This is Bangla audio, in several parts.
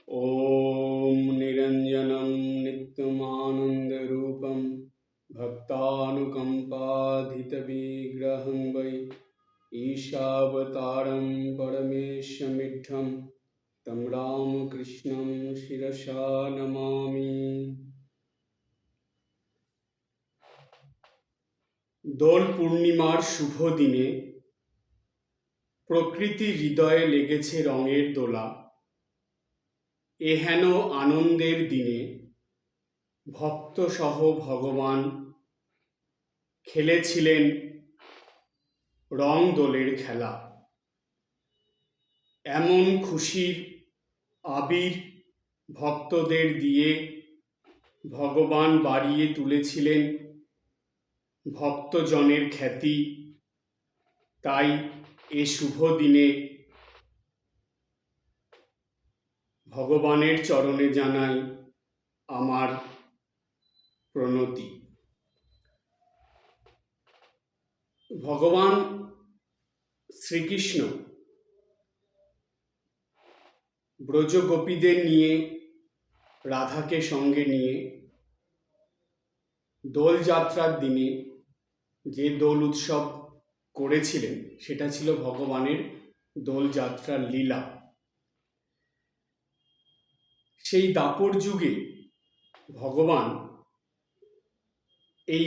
ॐ निरञ्जनं नित्यमानन्दरूपं भक्तानुकम्पाधितविग्रहं वै ईशावतारं परमेशमिढ्ढं तं रामकृष्णं शिरसा नमामि। দোল পূর্ণিমার শুভ দিনে প্রকৃতি হৃদয়ে লেগেছে রঙের দোলা। এহেন আনন্দের দিনে ভক্ত সহ ভগবান খেলেছিলেন রং দোলের খেলা। এমন খুশির আবির ভক্তদের দিয়ে ভগবান বাড়িয়ে তুলেছিলেন ভক্তজনের খ্যাতি। তাই এ শুভ দিনে ভগবানের চরণে জানাই আমার প্রণতি। ভগবান শ্রীকৃষ্ণ ব্রজগোপীদের নিয়ে, রাধাকে সঙ্গে নিয়ে দোলযাত্রার দিনে যে দোল উৎসব করেছিলেন সেটা ছিল ভগবানের দোলযাত্রার লীলা। সেই দাপর যুগে ভগবান এই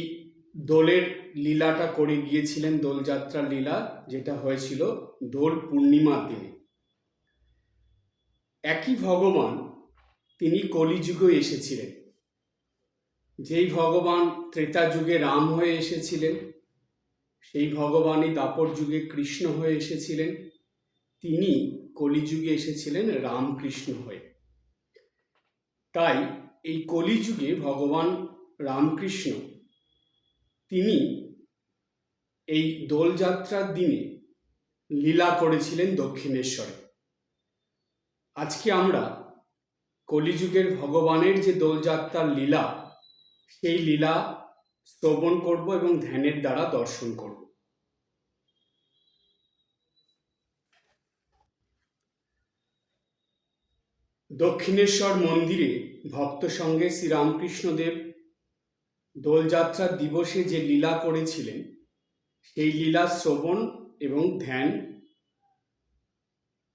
দোলের লীলাটা করে গিয়েছিলেন, দোলযাত্রার লীলা, যেটা হয়েছিল দোল পূর্ণিমার দিনে। একই ভগবান তিনি কলিযুগে এসেছিলেন। যেই ভগবান ত্রেতা যুগে রাম হয়ে এসেছিলেন, সেই ভগবানই দাপর যুগে কৃষ্ণ হয়ে এসেছিলেন। তিনি কলিযুগে এসেছিলেন রামকৃষ্ণ হয়ে। তাই এই কলিযুগে ভগবান রামকৃষ্ণ তিনি এই দোলযাত্রার দিনে লীলা করেছিলেন দক্ষিণেশ্বরে। আজকে আমরা কলিযুগের ভগবানের যে দোলযাত্রার লীলা, সেই লীলা শ্রবণ করব এবং ধ্যানের দ্বারা দর্শন করব। দক্ষিণেশ্বর মন্দিরে ভক্ত সঙ্গে শ্রীরামকৃষ্ণদেব দোলযাত্রার দিবসে যে লীলা করেছিলেন, সেই লীলা শ্রবণ এবং ধ্যান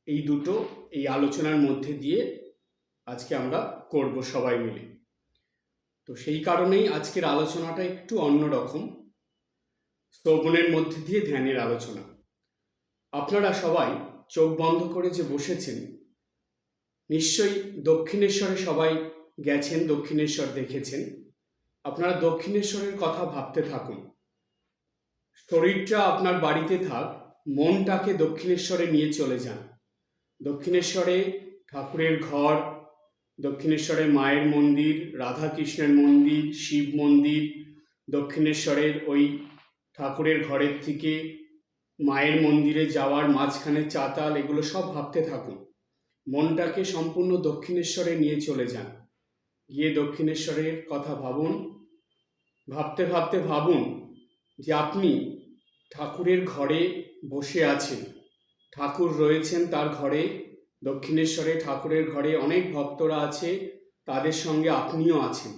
এই দুটো এই আলোচনার মধ্যে দিয়ে আজকে আমরা করব সবাই মিলে। তো সেই কারণেই আজকের আলোচনাটা একটু অন্যরকম, শ্রবণের মধ্যে দিয়ে ধ্যানের আলোচনা। আপনারা সবাই চোখ বন্ধ করে যে বসেছেন, নিশ্চয়ই দক্ষিণেশ্বরে সবাই গেছেন, দক্ষিণেশ্বর দেখেছেন। আপনারা দক্ষিণেশ্বরের কথা ভাবতে থাকুন। শরীরটা আপনার বাড়িতে থাক, মনটাকে দক্ষিণেশ্বরে নিয়ে চলে যান। দক্ষিণেশ্বরে ঠাকুরের ঘর, দক্ষিণেশ্বরে মায়ের মন্দির, রাধাকৃষ্ণের মন্দির, শিব মন্দির, দক্ষিণেশ্বরের ওই ঠাকুরের ঘরের থেকে মায়ের মন্দিরে যাওয়ার মাঝখানে চাতাল, এগুলো সব ভাবতে থাকুন। মনটাকে সম্পূর্ণ দক্ষিণেশ্বরে নিয়ে চলে যান। গিয়ে দক্ষিণেশ্বরের কথা ভাবুন। ভাবতে ভাবতে ভাবুন যে আপনি ঠাকুরের ঘরে বসে আছেন। ঠাকুর রয়েছেন তার ঘরে, দক্ষিণেশ্বরে ঠাকুরের ঘরে অনেক ভক্তরা আছে, তাদের সঙ্গে আপনিও আছেন।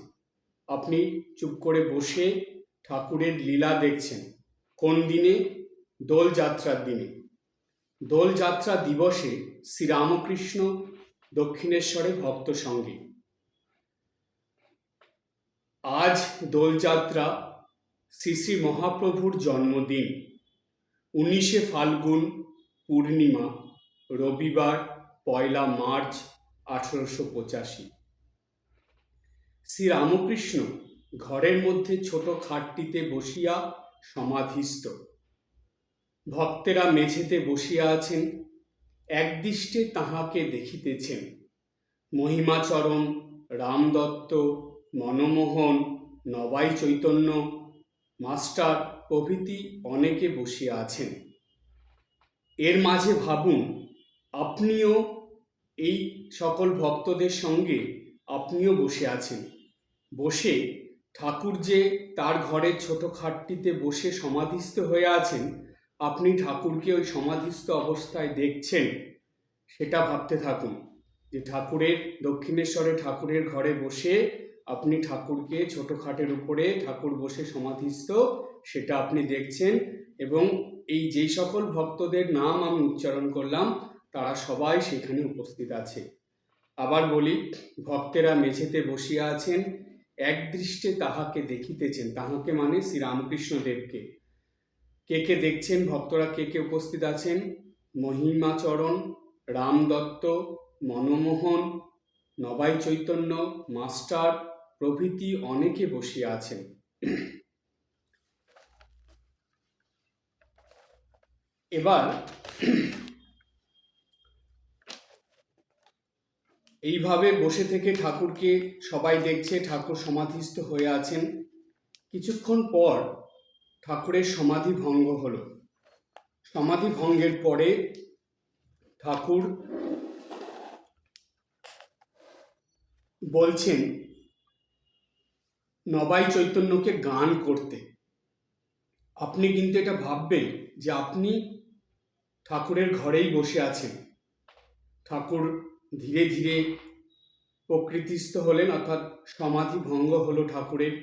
আপনি চুপ করে বসে ঠাকুরের লীলা দেখছেন। কোন দিনে? দোলযাত্রার দিনে। দোলযাত্রা দিবসে শ্রীরামকৃষ্ণ দক্ষিণেশ্বরে ভক্ত সঙ্গে। আজ দোলযাত্রা, শ্রী শ্রী মহাপ্রভুর জন্মদিন, 19শে ফাল্গুন পূর্ণিমা, রবিবার, 1 মার্চ 1885। শ্রীরামকৃষ্ণ ঘরের মধ্যে ছোট খাটটিতে বসিয়া সমাধিস্থ। ভক্তেরা মেঝেতে বসিয়া আছেন, একদৃষ্টে তাহাকে দেখিতেছেন। মহিমাচরণ, রামদত্ত, মনমোহন, নবাই চৈতন্য মাস্টার প্রভৃতি অনেকে বসিয়া আছেন। এর মাঝে ভাবুন, আপনিও এই সকল ভক্তদের সঙ্গে আপনিও বসে আছেন। বসে ঠাকুর যে তার ঘরের ছোট খাটটিতে বসে সমাধিস্থ হয়ে আছেন, আপনি ঠাকুরকে ওই সমাধিস্থ অবস্থায় দেখছেন, সেটা ভাবতে থাকুন যে ঠাকুরের দক্ষিণেশ্বরে ঠাকুরের ঘরে বসে আপনি ঠাকুরকে ছোট খাটের উপরে ঠাকুর বসে সমাধিস্থ সেটা আপনি দেখছেন। এবং এই যেই সকল ভক্তদের নাম আমি উচ্চারণ করলাম তারা সবাই সেখানে উপস্থিত আছে। আবার বলি, ভক্তেরা মেঝেতে বসিয়া আছেন, একদৃষ্টে তাহাকে দেখিতেছেন। তাহাকে মানে শ্রীরামকৃষ্ণ দেবকে। কে কে দেখছেন, ভক্তরা কে কে উপস্থিত আছেন? মহিমাচরণ, রাম দত্ত, মনমোহন, নবাই চৈতন্য, মাস্টার প্রভৃতি অনেকে বসিয়া আছেন। এবার এইভাবে বসে থেকে ঠাকুরকে সবাই দেখছে, ঠাকুর সমাধিস্থ হয়ে আছেন। কিছুক্ষণ পর ঠাকুরের সমাধি ভঙ্গ হলো। সমাধি ভঙ্গের পরে ঠাকুর বলছেন নবাই চৈতন্যকে গান করতে। আপনি কিন্তু এটা ভাববেন যে আপনি ঠাকুরের ঘরেই বসে আছেন। ঠাকুর ধীরে ধীরে প্রকৃতিস্থ হলেন, অর্থাৎ সমাধি ভঙ্গ হলো ঠাকুরের।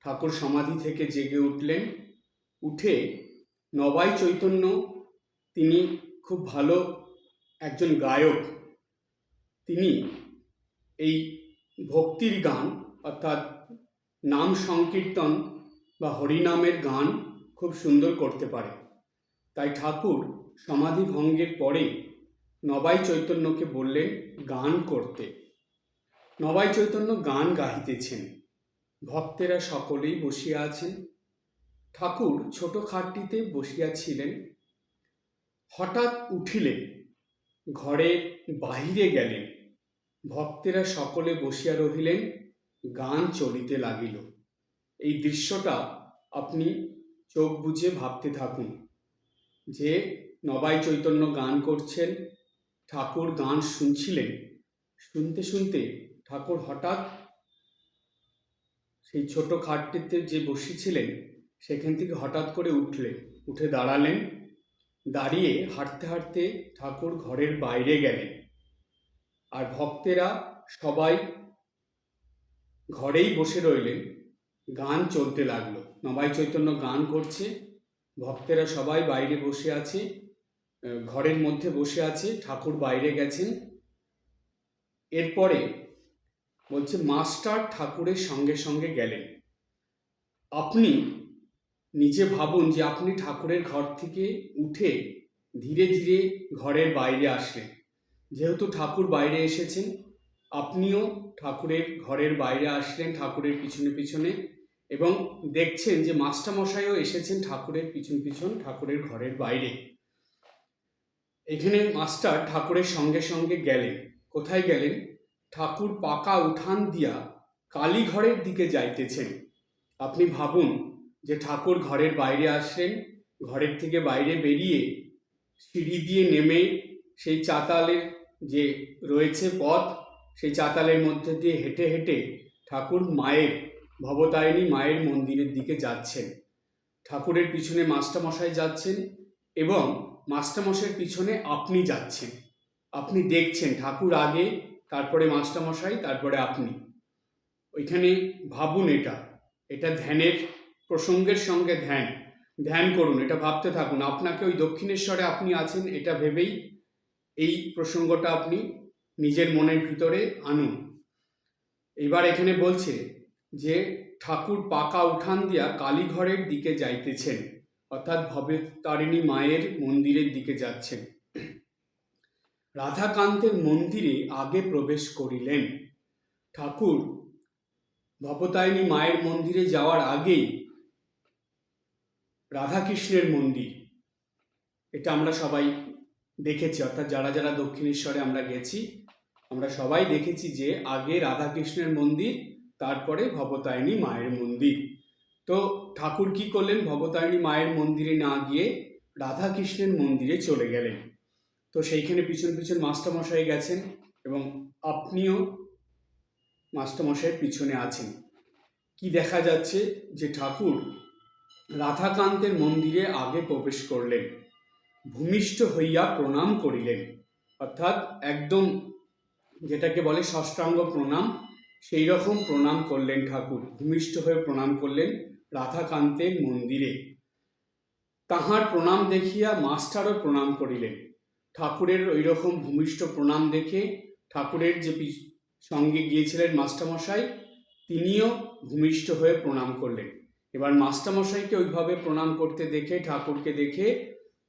ঠাকুর সমাধি থেকে জেগে উঠলেন। উঠে নবাই চৈতন্য, তিনি খুব ভালো একজন গায়ক। তিনি এই ভক্তির গান অর্থাৎ নাম সংকীর্তন বা হরিনামের গান খুব সুন্দর করতে পারে। তাই ঠাকুর সমাধি ভঙ্গের পরে নবাই চৈতন্যকে বললেন গান করতে। নবাই চৈতন্য গান গাহিতেছেন। ভক্তেরা সকলেই বসিয়া আছেন। ঠাকুর ছোট খাটটিতে বসিয়াছিলেন। হঠাৎ উঠিলেন, ঘরের বাহিরে গেলেন। ভক্তেরা সকলে বসিয়া রহিলেন, গান চলিতে লাগিল। এই দৃশ্যটা আপনি চোখ বুজে ভাবতে থাকুন যে নবাই চৈতন্য গান করছেন, ঠাকুর গান শুনছিলেন। শুনতে শুনতে ঠাকুর হঠাৎ সেই ছোট খাটটিতে যে বসেছিলেন সেখান থেকে হঠাৎ করে উঠলেন, উঠে দাঁড়ালেন। দাঁড়িয়ে হাঁটতে হাঁটতে ঠাকুর ঘরের বাইরে গেলেন। আর ভক্তেরা সবাই ঘরেই বসে রইলেন। গান চলতে লাগলো। নবাই চৈতন্য গান করছে, ভক্তেরা সবাই বাইরে বসে আছে, ঘরের মধ্যে বসে আছে, ঠাকুর বাইরে গেছেন। এরপরে বলছে মাস্টার ঠাকুরের সঙ্গে সঙ্গে গেলেন। আপনি নিজে ভাবুন যে আপনি ঠাকুরের ঘর থেকে উঠে ধীরে ধীরে ঘরের বাইরে আসলেন। যেহেতু ঠাকুর বাইরে এসেছেন, আপনিও ঠাকুরের ঘরের বাইরে আসলেন ঠাকুরের পিছনে পিছনে, এবং দেখছেন যে মাস্টারমশাইও এসেছেন ঠাকুরের পিছন পিছন ঠাকুরের ঘরের বাইরে। এখানে মাস্টার ঠাকুরের সঙ্গে সঙ্গে গেলেন। কোথায় গেলেন? ঠাকুর পাকা উঠান দিয়া কালীঘরের দিকে যাইতেছেন। আপনি ভাবুন যে ঠাকুর ঘরের বাইরে আসলেন, ঘরের থেকে বাইরে বেরিয়ে সিঁড়ি দিয়ে নেমে সেই চাতালের যে রয়েছে পথ, সেই চাতালের মধ্যে দিয়ে হেঁটে হেঁটে ঠাকুর মায়ের ভবতারিণী মায়ের মন্দিরের দিকে যাচ্ছেন। ঠাকুরের পিছনে মাস্টারমশাই যাচ্ছেন এবং মাস্টারমশাইয়ের পিছনে আপনি যাচ্ছেন। আপনি দেখছেন ঠাকুর আগে, তারপরে মাস্টারমশাই, তারপরে আপনি। ওইখানে ভাবুন, এটা ধ্যানের প্রসঙ্গের সঙ্গে ধ্যান করুন, এটা ভাবতে থাকুন। আপনাকে ওই দক্ষিণেশ্বরে আপনি আছেন এটা ভেবেই এই প্রসঙ্গটা আপনি নিজের মনের ভিতরে আনুন। এবার এখানে বলছে যে ঠাকুর পাকা উঠান দিয়া কালীঘরের দিকে যাইতেছেন, অর্থাৎ ভবতারিণী মায়ের মন্দিরের দিকে যাচ্ছেন। রাধাকান্তের মন্দিরে আগে প্রবেশ করিলেন। ঠাকুর ভবতারিণী মায়ের মন্দিরে যাওয়ার আগেই রাধাকৃষ্ণের মন্দির, এটা আমরা সবাই দেখেছি, অর্থাৎ যারা যারা দক্ষিণেশ্বরে আমরা গেছি আমরা সবাই দেখেছি যে আগে রাধাকৃষ্ণের মন্দির, তারপরে ভবতারিণী মায়ের মন্দির। তো ঠাকুর কি করলেন? ভবতারিণী মায়ের মন্দিরে না গিয়ে রাধাকৃষ্ণের মন্দিরে চলে গেলেন। তো সেইখানে পিছন পিছন মাস্টারমশাই গেছেন এবং আপনিও মাস্টারমশাইয়ের পিছনে আছেন। কি দেখা যাচ্ছে? যে ঠাকুর রাধাকান্তের মন্দিরে আগে প্রবেশ করলেন, ভূমিষ্ঠ হইয়া প্রণাম করিলেন, অর্থাৎ একদম যেটাকে বলে ষষ্ঠাঙ্গ প্রণাম, সেই রকম প্রণাম করলেন ঠাকুর, ভূমিষ্ঠ হয়ে প্রণাম করলেন রাধাকান্তের মন্দিরে। তাহার প্রণাম দেখিয়া মাস্টারও প্রণাম করিলেন। ঠাকুরের ওই রকম ভূমিষ্ঠ প্রণাম দেখে ঠাকুরের যে সঙ্গে গিয়েছিলেন মাস্টারমশাই, তিনিও ভূমিষ্ঠ হয়ে প্রণাম করলেন। এবার মাস্টারমশাইকে ওইভাবে প্রণাম করতে দেখে, ঠাকুরকে দেখে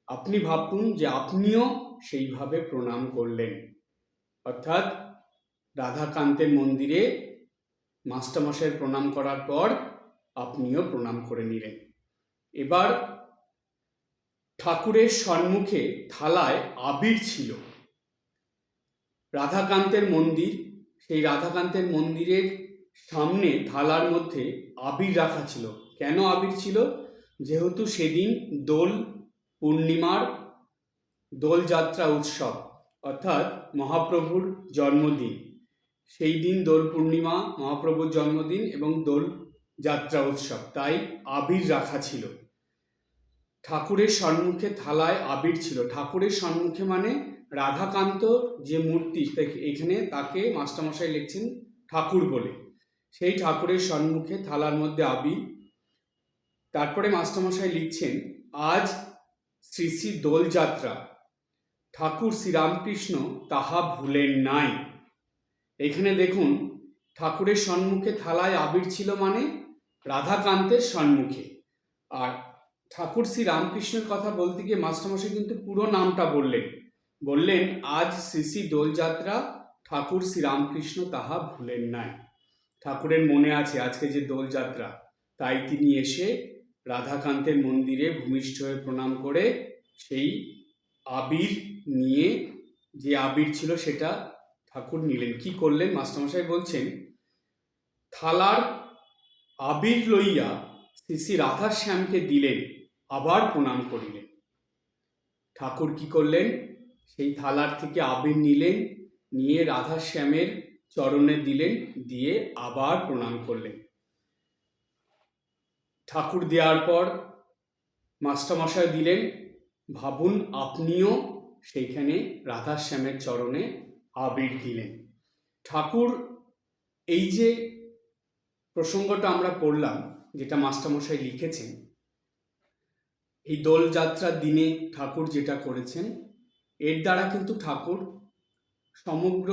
আপনি ভাবুন যে আপনিও সেইভাবে প্রণাম করলেন, অর্থাৎ রাধাকান্তের মন্দিরে মাস্টারমশাইয়ের প্রণাম করার পর আপনিও প্রণাম করে নিলেন। এবার ঠাকুরের সম্মুখে থালায় আবির ছিল। রাধাকান্তের মন্দির, সেই রাধাকান্তের মন্দিরের সামনে থালার মধ্যে আবির রাখা ছিল। কেন আবির ছিল? যেহেতু সেদিন দোল পূর্ণিমার দোলযাত্রা উৎসব, অর্থাৎ মহাপ্রভুর জন্মদিন। সেই দিন দোল পূর্ণিমা, মহাপ্রভুর জন্মদিন এবং দোল যাত্রা উৎসব, তাই আবির রাখা ছিল। ঠাকুরের সম্মুখে থালায় আবির ছিল। ঠাকুরের সম্মুখে মানে রাধাকান্ত যে মূর্তি, এখানে তাকে মাস্টারমশাই লিখছেন ঠাকুর বলে। সেই ঠাকুরের সম্মুখে থালার মধ্যে আবির। তারপরে মাস্টারমশাই লিখছেন, আজ শ্রী শ্রী দোলযাত্রা, ঠাকুর শ্রীরামকৃষ্ণ তাহা ভুলেন নাই। এখানে দেখুন, ঠাকুরের সম্মুখে থালায় আবির ছিল মানে রাধাকান্তের সম্মুখে। আর ঠাকুর শ্রী রামকৃষ্ণের কথা বলতে গিয়ে মাস্টারমশাই কিন্তু পুরো নামটা বললেন আজ শ্রী শ্রী দোলযাত্রা, ঠাকুর শ্রী রামকৃষ্ণ তাহা ভুলেন নাই। ঠাকুরের মনে আছে আজকে যে দোলযাত্রা, তাই তিনি এসে রাধাকান্তের মন্দিরে ভূমিষ্ঠ হয়ে প্রণাম করে সেই আবির নিয়ে, যে আবির ছিল সেটা ঠাকুর নিলেন। কি করলেন? মাস্টারমশাই বলছেন, থালার আবির লইয়া শ্রী শ্রী রাধাশ্যামকে দিলেন, আবার প্রণাম করিলেন। ঠাকুর কি করলেন? সেই থালার থেকে আবির নিলেন, নিয়ে রাধাশ্যামের চরণে দিলেন, দিয়ে আবার প্রণাম করলেন। ঠাকুর দেওয়ার পর মাস্টারমশাই দিলেন। ভাবুন, আপনিও সেইখানে রাধাশ্যামের চরণে আবির দিলেন। ঠাকুর, এই যে প্রসঙ্গটা আমরা পড়লাম, যেটা মাস্টারমশাই লিখেছেন, এই দোলযাত্রার দিনে ঠাকুর যেটা করেছেন, এর দ্বারা কিন্তু ঠাকুর সমগ্র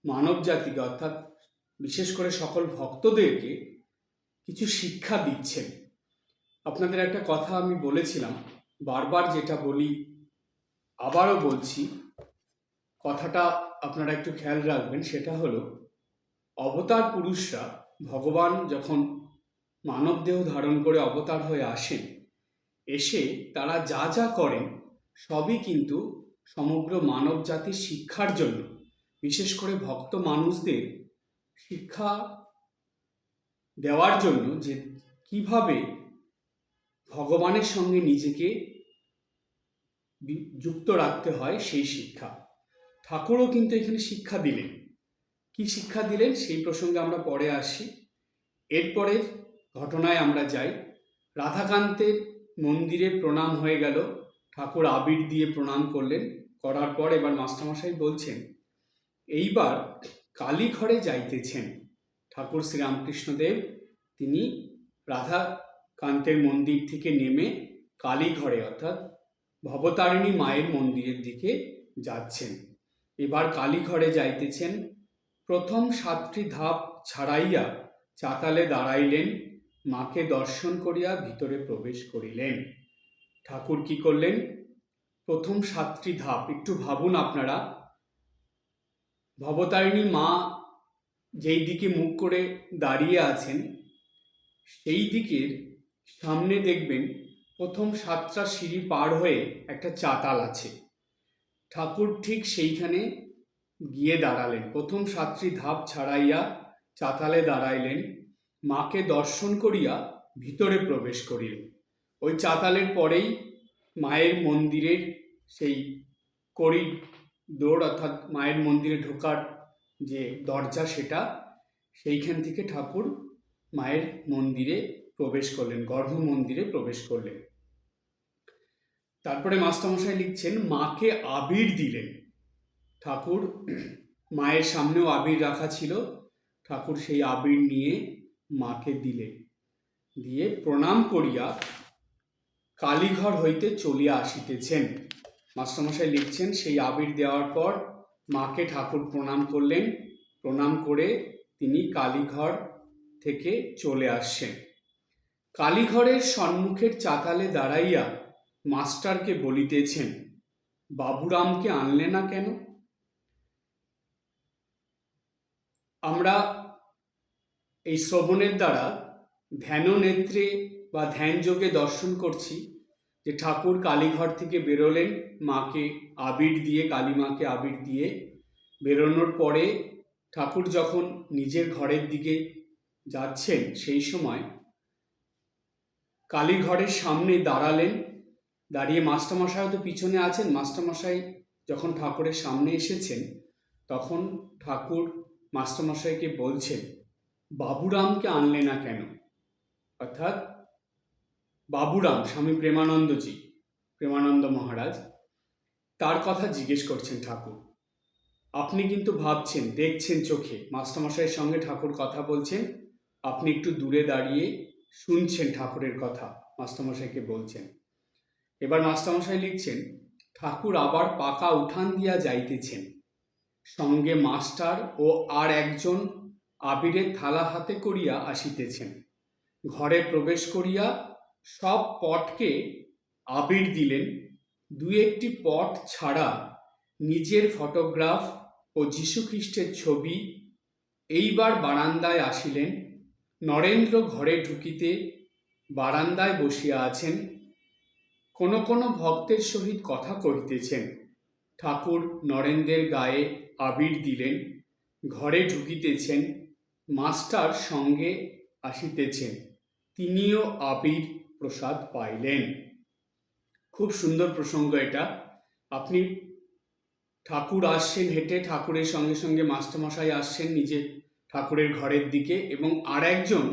মানব জাতিকে, অর্থাৎ বিশেষ করে সকল ভক্তদেরকে কিছু শিক্ষা দিচ্ছেন। আপনাদের একটা কথা আমি বলেছিলাম, বারবার যেটা বলি, আবারও বলছি, কথাটা আপনারা একটু খেয়াল রাখবেন। সেটা হলো, অবতার পুরুষরা, ভগবান যখন মানব দেহ ধারণ করে অবতার হয়ে আসেন, এসে তারা যা যা করেন সবই কিন্তু সমগ্র মানব জাতির শিক্ষার জন্য, বিশেষ করে ভক্ত মানুষদের শিক্ষা দেওয়ার জন্য, যে কিভাবে ভগবানের সঙ্গে নিজেকে যুক্ত রাখতে হয়, সেই শিক্ষা। ঠাকুরও কিন্তু এখানে শিক্ষা দিলেন। কি শিক্ষা দিলেন সেই প্রসঙ্গে আমরা পরে আসি। এরপরের ঘটনায় আমরা যাই। রাধাকান্তের মন্দিরে প্রণাম হয়ে গেল, ঠাকুর আবির দিয়ে প্রণাম করলেন। করার পর এবার মাস্টারমশাই বলছেন, এইবার কালীঘরে যাইতেছেন। ঠাকুর শ্রীরামকৃষ্ণদেব তিনি রাধাকান্তের মন্দির থেকে নেমে কালীঘরে, অর্থাৎ ভবতারিণী মায়ের মন্দিরের দিকে যাচ্ছেন। এবার কালীঘরে যাইতেছেন। প্রথম 7টি ধাপ ছাড়াইয়া চাতালে দাঁড়াইলেন, মাকে দর্শন করিয়া ভিতরে প্রবেশ করিলেন। ঠাকুর কি করলেন? প্রথম 7টি ধাপ একটু ভাবুন আপনারা। ভবতারিণী মা যেই দিকে মুখ করে দাঁড়িয়ে আছেন, সেই দিকের সামনে দেখবেন প্রথম 7টা সিঁড়ি পার হয়ে একটা চাতাল আছে। ঠাকুর ঠিক সেইখানে গিয়ে দাঁড়ালেন। প্রথম 7টি ধাপ ছাড়াইয়া চাতালে দাঁড়াইলেন, মাকে দর্শন করিয়া ভিতরে প্রবেশ করিলেন। ওই চাতালের পরেই মায়ের মন্দিরের সেই করিডোর, অর্থাৎ মায়ের মন্দিরে ঢোকার যে দরজা, সেইখান থেকে ঠাকুর মায়ের মন্দিরে প্রবেশ করলেন, গর্ভ মন্দিরে প্রবেশ করলেন। তারপরে মাস্টারমশাই লিখছেন, মাকে আবির দিলেন। ঠাকুর মায়ের সামনেও আবির রাখা ছিল। ঠাকুর সেই আবির নিয়ে মাকে দিলেন, দিয়ে প্রণাম করিয়া কালীঘর হইতে চলিয়া আসিতেছেন। মাস্টারমশাই লিখছেন, সেই আবির দেওয়ার পর মাকে ঠাকুর প্রণাম করলেন, প্রণাম করে তিনি কালীঘর থেকে চলে আসছেন। কালীঘরের সম্মুখের চাতালে দাঁড়াইয়া মাস্টারকে বলিতেছেন, বাবুরামকে আনলে না কেন? আমরা এই শ্রবণের দ্বারা ধ্যান নেত্রে বা ধ্যান যোগে দর্শন করছি যে ঠাকুর কালীঘর থেকে বেরোলেন, মাকে আবির দিয়ে, কালী মাকে আবির দিয়ে বেরোনোর পরে ঠাকুর যখন নিজের ঘরের দিকে যাচ্ছেন সেই সময় কালীঘরের সামনে দাঁড়ালেন। দাঁড়িয়ে মাস্টারমশাই তো পিছনে আছেন। মাস্টারমশাই যখন ঠাকুরের সামনে এসেছেন তখন ঠাকুর মাস্টারমশাইকে বলছেন, বাবুরামকে আনলে না কেন? অর্থাৎ বাবুরাম স্বামী প্রেমানন্দজি, প্রেমানন্দ মহারাজ, তার কথা জিজ্ঞেস করছেন ঠাকুর। আপনি কিন্তু ভাবছেন, দেখছেন চোখে মাস্টারমশাইয়ের সঙ্গে ঠাকুর কথা বলছেন, আপনি একটু দূরে দাঁড়িয়ে শুনছেন ঠাকুরের কথা, মাস্টারমশাইকে বলছেন। এবার মাস্টারমশাই লিখছেন, ঠাকুর আবার পাকা উঠান দিয়া যাইতেছেন, সঙ্গে মাস্টার ও আর একজন আবিরের থালা হাতে করিয়া আসিতেছেন। ঘরে প্রবেশ করিয়া সব পটকে আবির দিলেন। দু একটি পট ছাড়া নিজের ফটোগ্রাফ ও যীশুখ্রিস্টের ছবি। এইবার বারান্দায় আসিলেন। নরেন্দ্র ঘরে ঢুকিতে বারান্দায় বসিয়া আছেন, কোনো কোনো ভক্তের সহিত কথা কহিতেছেন। ঠাকুর নরেন্দ্রের গায়ে আবির দিলেন, ঘরে ঢুকিতেছেন। মাস্টার সঙ্গে আসিতেছেন, তিনিও আবির প্রসাদ পাইলেন। খুব সুন্দর প্রসঙ্গ এটা। আপনি ঠাকুর আসছেন হেঁটে, ঠাকুরের সঙ্গে সঙ্গে মাস্টারমশাই আসছেন নিজের ঠাকুরের ঘরের দিকে, এবং আর একজন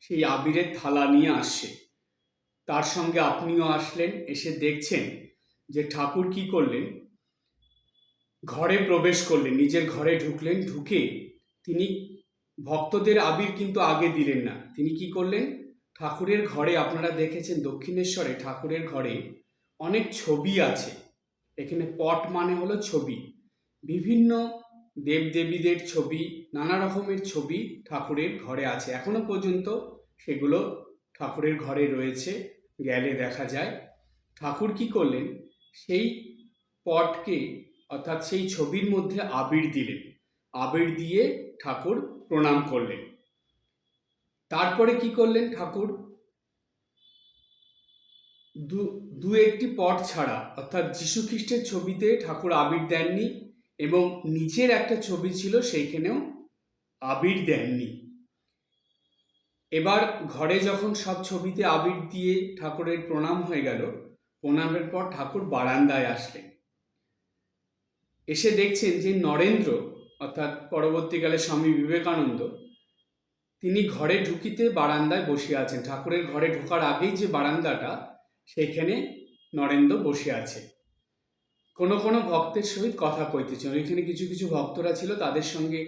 সেই আবিরের থালা নিয়ে আসছে, তার সঙ্গে আপনিও আসলেন। এসে দেখছেন যে ঠাকুর কি করলেন, ঘরে প্রবেশ করলেন, নিজের ঘরে ঢুকলেন। ঢুকে তিনি ভক্তদের আবির কিন্তু আগে দিলেন না। তিনি কি করলেন, ঠাকুরের ঘরে, আপনারা দেখেছেন দক্ষিণেশ্বরে ঠাকুরের ঘরে অনেক ছবি আছে। এখানে পট মানে হলো ছবি, বিভিন্ন দেবদেবীদের ছবি, নানা রকমের ছবি ঠাকুরের ঘরে আছে। এখনো পর্যন্ত সেগুলো ঠাকুরের ঘরে রয়েছে, গেলে দেখা যায়। ঠাকুর কি করলেন, সেই পটকে অর্থাৎ সেই ছবির মধ্যে আবির দিলেন। আবির দিয়ে ঠাকুর প্রণাম করলেন। তারপরে কি করলেন, ঠাকুর দু একটি পট ছাড়া, অর্থাৎ যীশুখ্রিস্টের ছবিতে ঠাকুর আবির দেননি, এবং নিচের একটা ছবি ছিল সেইখানেও আবির দেননি। এবার ঘরে যখন সব ছবিতে আবির দিয়ে ঠাকুরের প্রণাম হয়ে গেল, প্রণামের পর ঠাকুর বারান্দায় আসলেন। এসে দেখছেন যে নরেন্দ্র, অর্থাৎ পরবর্তীকালে স্বামী বিবেকানন্দ, তিনি ঘরে ঢুকিতে বারান্দায় বসে আছেন। ঠাকুরের ঘরে ঢোকার আগেই যে বারান্দাটা, সেখানে নরেন্দ্র বসে আছে। কোনো কোনো ভক্তের সহিত কথা কইতেছেন। ওইখানে কিছু কিছু ভক্তরা ছিল, তাদের সঙ্গে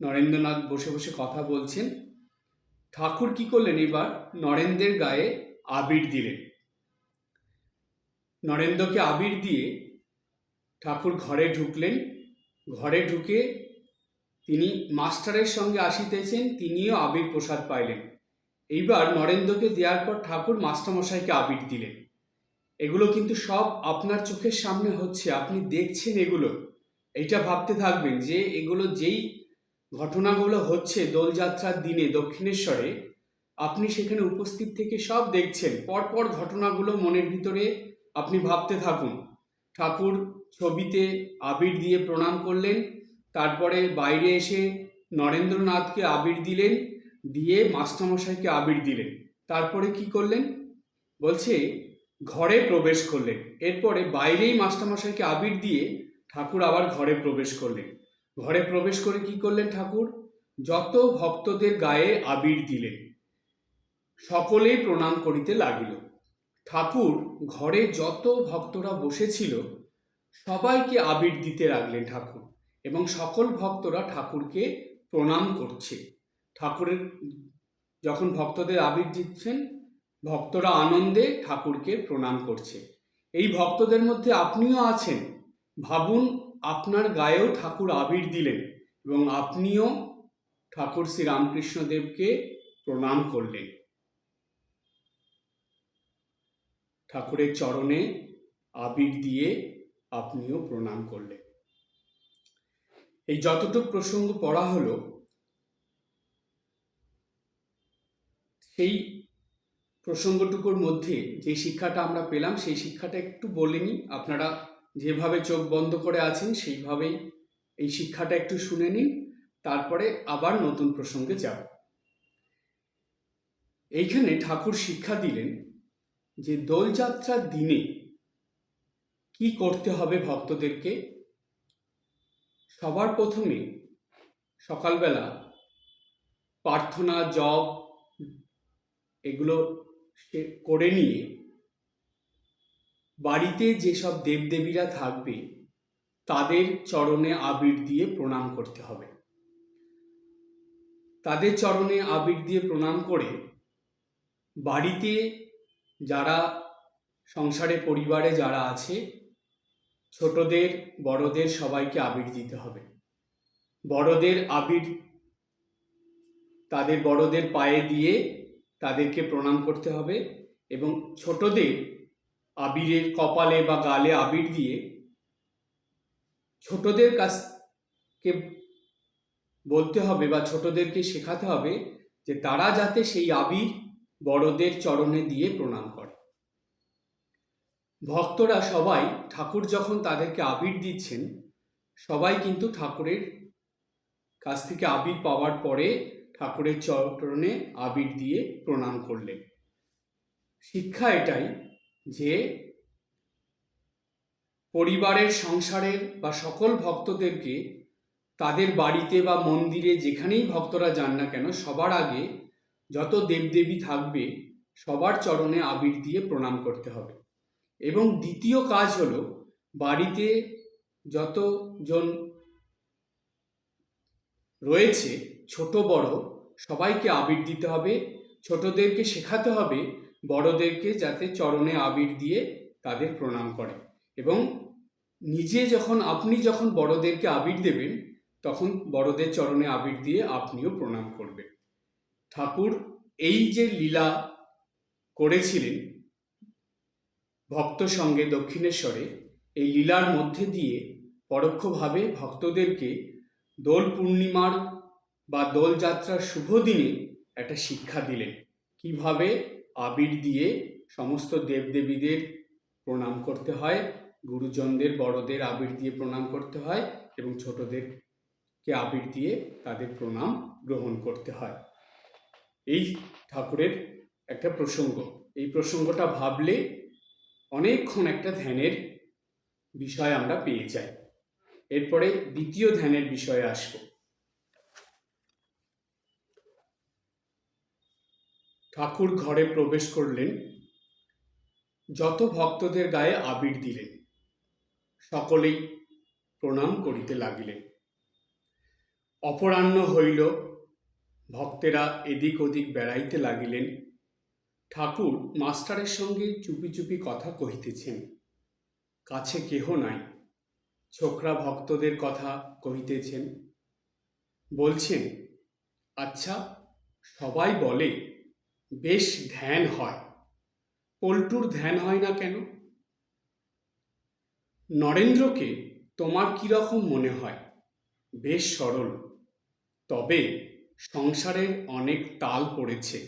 নরেন্দ্রনাথ বসে বসে কথা বলছেন। ঠাকুর কি করলেন, এবার নরেন্দ্রের গায়ে আবির দিলেন। নরেন্দ্রকে আবির দিয়ে ঠাকুর ঘরে ঢুকলেন। ঘরে ঢুকে তিনি মাস্টারের সঙ্গে আসিতেছেন, তিনিও আবির প্রসাদ পাইলেন। এইবার নরেন্দ্রকে দেওয়ার পর ঠাকুর মাস্টারমশাইকে আবির দিলেন। এগুলো কিন্তু সব আপনার চোখের সামনে হচ্ছে, আপনি দেখছেন এগুলো। এইটা ভাবতে থাকবেন যে এগুলো যেই ঘটনাগুলো হচ্ছে দোলযাত্রার দিনে দক্ষিণেশ্বরে, আপনি সেখানে উপস্থিত থেকে সব দেখছেন। পরপর ঘটনাগুলো মনের ভিতরে আপনি ভাবতে থাকুন। ঠাকুর ছবিতে আবির দিয়ে প্রণাম করলেন, তারপরে বাইরে এসে নরেন্দ্রনাথকে আবির দিলেন, দিয়ে মাস্টারমশাইকে আবির দিলেন। তারপরে কি করলেন, বলছে ঘরে প্রবেশ করলেন। এরপরে বাইরেই মাস্টারমশাইকে আবির দিয়ে ঠাকুর আবার ঘরে প্রবেশ করলেন। ঘরে প্রবেশ করে কি করলেন, ঠাকুর যত ভক্তদের গায়ে আবির দিলেন, সকলেই প্রণাম করিতে লাগিল। ঠাকুর ঘরে যত ভক্তরা বসেছিল সবাইকে আবির দিতে লাগলেন ঠাকুর, এবং সকল ভক্তরা ঠাকুরকে প্রণাম করছে। ঠাকুরের যখন ভক্তদের আবির দিচ্ছেন, ভক্তরা আনন্দে ঠাকুরকে প্রণাম করছে। এই ভক্তদের মধ্যে আপনিও আছেন। ভাবুন, আপনার গায়েও ঠাকুর আবির দিলেন এবং আপনিও ঠাকুর শ্রী রামকৃষ্ণদেবকে প্রণাম করলেন। ঠাকুরের চরণে আবির দিয়ে আপনিও প্রণাম করলেন। এই যতটুকু প্রসঙ্গ পড়া হলো, সেই প্রসঙ্গটুকুর মধ্যে যে শিক্ষাটা আমরা পেলাম, সেই শিক্ষাটা একটু বলে নিই। আপনারা যেভাবে চোখ বন্ধ করে আছেন সেইভাবেই এই শিক্ষাটা একটু শুনে নিন, তারপরে আবার নতুন প্রসঙ্গে যাব। এইখানে ঠাকুর শিক্ষা দিলেন যে দোলযাত্রার দিনে কি করতে হবে ভক্তদেরকে। সবার প্রথমে সকালবেলা প্রার্থনা, জপ এগুলো করে নিয়ে বাড়িতে যেসব দেবদেবীরা থাকবে তাদের চরণে আবির দিয়ে প্রণাম করতে হবে। তাদের চরণে আবির দিয়ে প্রণাম করে বাড়িতে যারা সংসারে পরিবারে যারা আছে, ছোটদের বড়দের সবাইকে আবির দিতে হবে। বড়দের আবির তাদের বড়দের পায়ে দিয়ে তাদেরকে প্রণাম করতে হবে এবং ছোটদের আবিরের কপালে বা গালে আবির দিয়ে ছোটদের কাছকে বলতে হবে বা ছোটদেরকে শেখাতে হবে যে তারা যাতে সেই আবির বড়দের চরণে দিয়ে প্রণাম করে। ভক্তরা সবাই ঠাকুর যখন তাদেরকে আবির দিচ্ছেন, সবাই কিন্তু ঠাকুরের কাছ থেকে আবির পাওয়ার পরে ঠাকুরের চরণে আবির দিয়ে প্রণাম করলেন। শিক্ষা এটাই যে পরিবারের, সংসারের বা সকল ভক্তদেরকে তাদের বাড়িতে বা মন্দিরে যেখানেই ভক্তরা যান না কেন, সবার আগে যত দেবদেবী থাকবে সবার চরণে আবির দিয়ে প্রণাম করতে হবে। এবং দ্বিতীয় কাজ হলো, বাড়িতে যতজন রয়েছে ছোট বড় সবাইকে আবির দিতে হবে। ছোটদেরকে শেখাতে হবে বড়দেরকে যাতে চরণে আবির দিয়ে তাদের প্রণাম করে। এবং আপনি যখন বড়দেরকে আবির দেবেন, তখন বড়দের চরণে আবির দিয়ে আপনিও প্রণাম করবেন। ঠাকুর এই যে লীলা করেছিলেন ভক্ত সঙ্গে দক্ষিণেশ্বরে, এই লীলার মধ্যে দিয়ে পরোক্ষভাবে ভক্তদেরকে দোল পূর্ণিমার বা দোলযাত্রার শুভ দিনে একটা শিক্ষা দিলেন, কিভাবে আবির দিয়ে সমস্ত দেবদেবীদের প্রণাম করতে হয়, গুরুজনদের বড়দের আবির দিয়ে প্রণাম করতে হয় এবং ছোটদেরকে আবির দিয়ে তাদের প্রণাম গ্রহণ করতে হয়। এই ঠাকুরের একটা প্রসঙ্গ। এই প্রসঙ্গটা ভাবলে অনেকক্ষণ একটা ধ্যানের বিষয় আমরা পেয়ে যাই। এরপরে দ্বিতীয় ধ্যানের বিষয়ে আসব। ঠাকুর ঘরে প্রবেশ করলেন, যত ভক্তদের গায়ে আবির দিলেন, সকলেই প্রণাম করিতে লাগিলেন। অপরাহ্ন হইল, ভক্তেরা এদিক ওদিক বেড়াইতে লাগিলেন। ঠাকুর মাস্টারের সঙ্গে চুপি চুপি কথা কহিতেছেন। কাছে কেহ নাই, ছোকরা ভক্তদের কথা কহিতেছেন। বলছেন, আচ্ছা, সবাই বলে বেশ ধ্যান হয়, পল্টুর ধ্যান হয় না কেন? নরেন্দ্রকে তোমার কিরকম মনে হয়? বেশ সরল, তবে সংসারের অনেক তাল পড়েছে,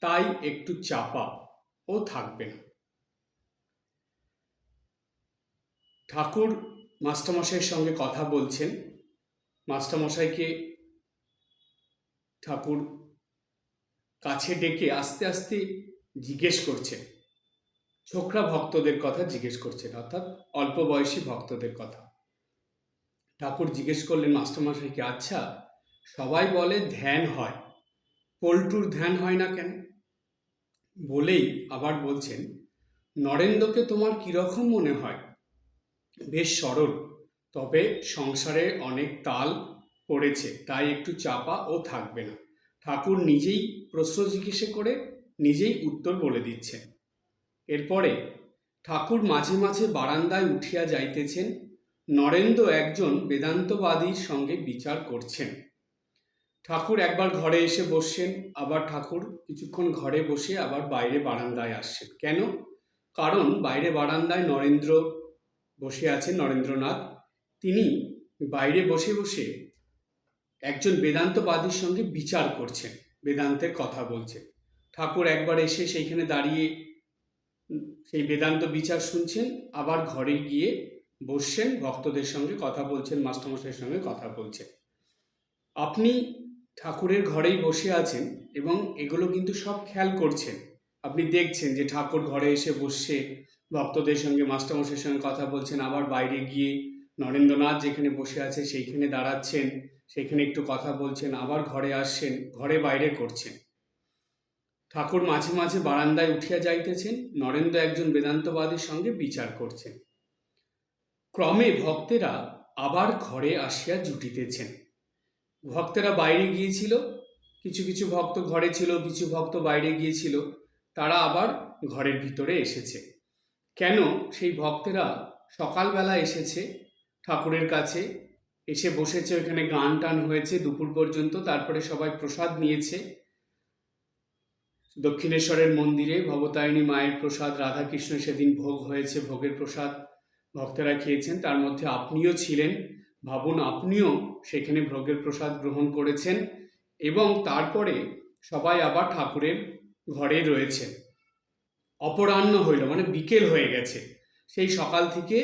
তাই একটু চাপা, ও থাকবে না। ঠাকুর মাস্টারমশাইয়ের সঙ্গে কথা বলছেন। মাস্টারমশাইকে ঠাকুর কাছে ডেকে আস্তে আস্তে জিজ্ঞেস করছেন, ছোকরা ভক্তদের কথা জিজ্ঞেস করছেন, অর্থাৎ অল্প বয়সী ভক্তদের কথা। ঠাকুর জিজ্ঞেস করলেন মাস্টারমশাইকে, আচ্ছা, সবাই বলে ধ্যান হয়, পল্টুর ধ্যান হয় না কেন? বলেই আবার বলছেন, নরেন্দ্রকে তোমার কিরকম মনে হয়? বেশ সরল, তবে সংসারে অনেক তাল পড়েছে, তাই একটু চাপা ও থাকবে না। ঠাকুর নিজেই প্রশ্ন জিজ্ঞেস করে নিজেই উত্তর বলে দিচ্ছেন। এরপরে ঠাকুর মাঝে মাঝে বারান্দায় উঠিয়া যাইতেছেন। নরেন্দ্র একজন বেদান্তবাদীর সঙ্গে বিচার করছেন। ঠাকুর একবার ঘরে এসে বসছেন, আবার ঠাকুর কিছুক্ষণ ঘরে বসে আবার বাইরে বারান্দায় আসছেন। কেন? কারণ বাইরে বারান্দায় নরেন্দ্র বসে আছেন, নরেন্দ্রনাথ। তিনি বাইরে বসে বসে একজন বেদান্তবাদীর সঙ্গে বিচার করছেন, বেদান্তের কথা বলছেন। ঠাকুর একবার এসে সেইখানে দাঁড়িয়ে সেই বেদান্ত বিচার শুনছেন, আবার ঘরে গিয়ে বসছেন, ভক্তদের সঙ্গে কথা বলছেন, মাস্টারমশাইয়ের সঙ্গে কথা বলছেন। আপনি ঠাকুরের ঘরেই বসে আছেন এবং এগুলো কিন্তু সব খেয়াল করছেন। আপনি দেখছেন যে ঠাকুর ঘরে এসে বসছে, ভক্তদের সঙ্গে মাস্টারমশাইয়ের সঙ্গে কথা বলছেন, আবার বাইরে গিয়ে নরেন্দ্রনাথ যেখানে বসে আছে সেইখানে দাঁড়াচ্ছেন, সেখানে একটু কথা বলছেন, আবার ঘরে আসছেন, ঘরে বাইরে করছেন। ঠাকুর মাঝে মাঝে বারান্দায় উঠিয়া যাইতেছেন, নরেন্দ্র একজন বেদান্তবাদীর সঙ্গে বিচার করছেন। ক্রমে ভক্তেরা আবার ঘরে আসিয়া জুটিতেছেন। ভক্তেরা বাইরে গিয়েছিল, কিছু কিছু ভক্ত ঘরে ছিল, কিছু ভক্ত বাইরে গিয়েছিল, তারা আবার ঘরের ভিতরে এসেছে। কেন? সেই ভক্তেরা সকালবেলা এসেছে ঠাকুরের কাছে, এসে বসেছে, ওখানে গান টান হয়েছে দুপুর পর্যন্ত, তারপরে সবাই প্রসাদ নিয়েছে। দক্ষিণেশ্বরের মন্দিরে ভবতারিণী মায়ের প্রসাদ, রাধাকৃষ্ণ সেদিন ভোগ হয়েছে, ভোগের প্রসাদ ভক্তেরা খেয়েছেন, তার মধ্যে আপনিও ছিলেন। ভাবুন, আপনিও সেখানে ভোগের প্রসাদ গ্রহণ করেছেন এবং তারপরে সবাই আবার ঠাকুরের ঘরে রয়েছেন। অপরাহ্ন হইল, মানে বিকেল হয়ে গেছে। সেই সকাল থেকে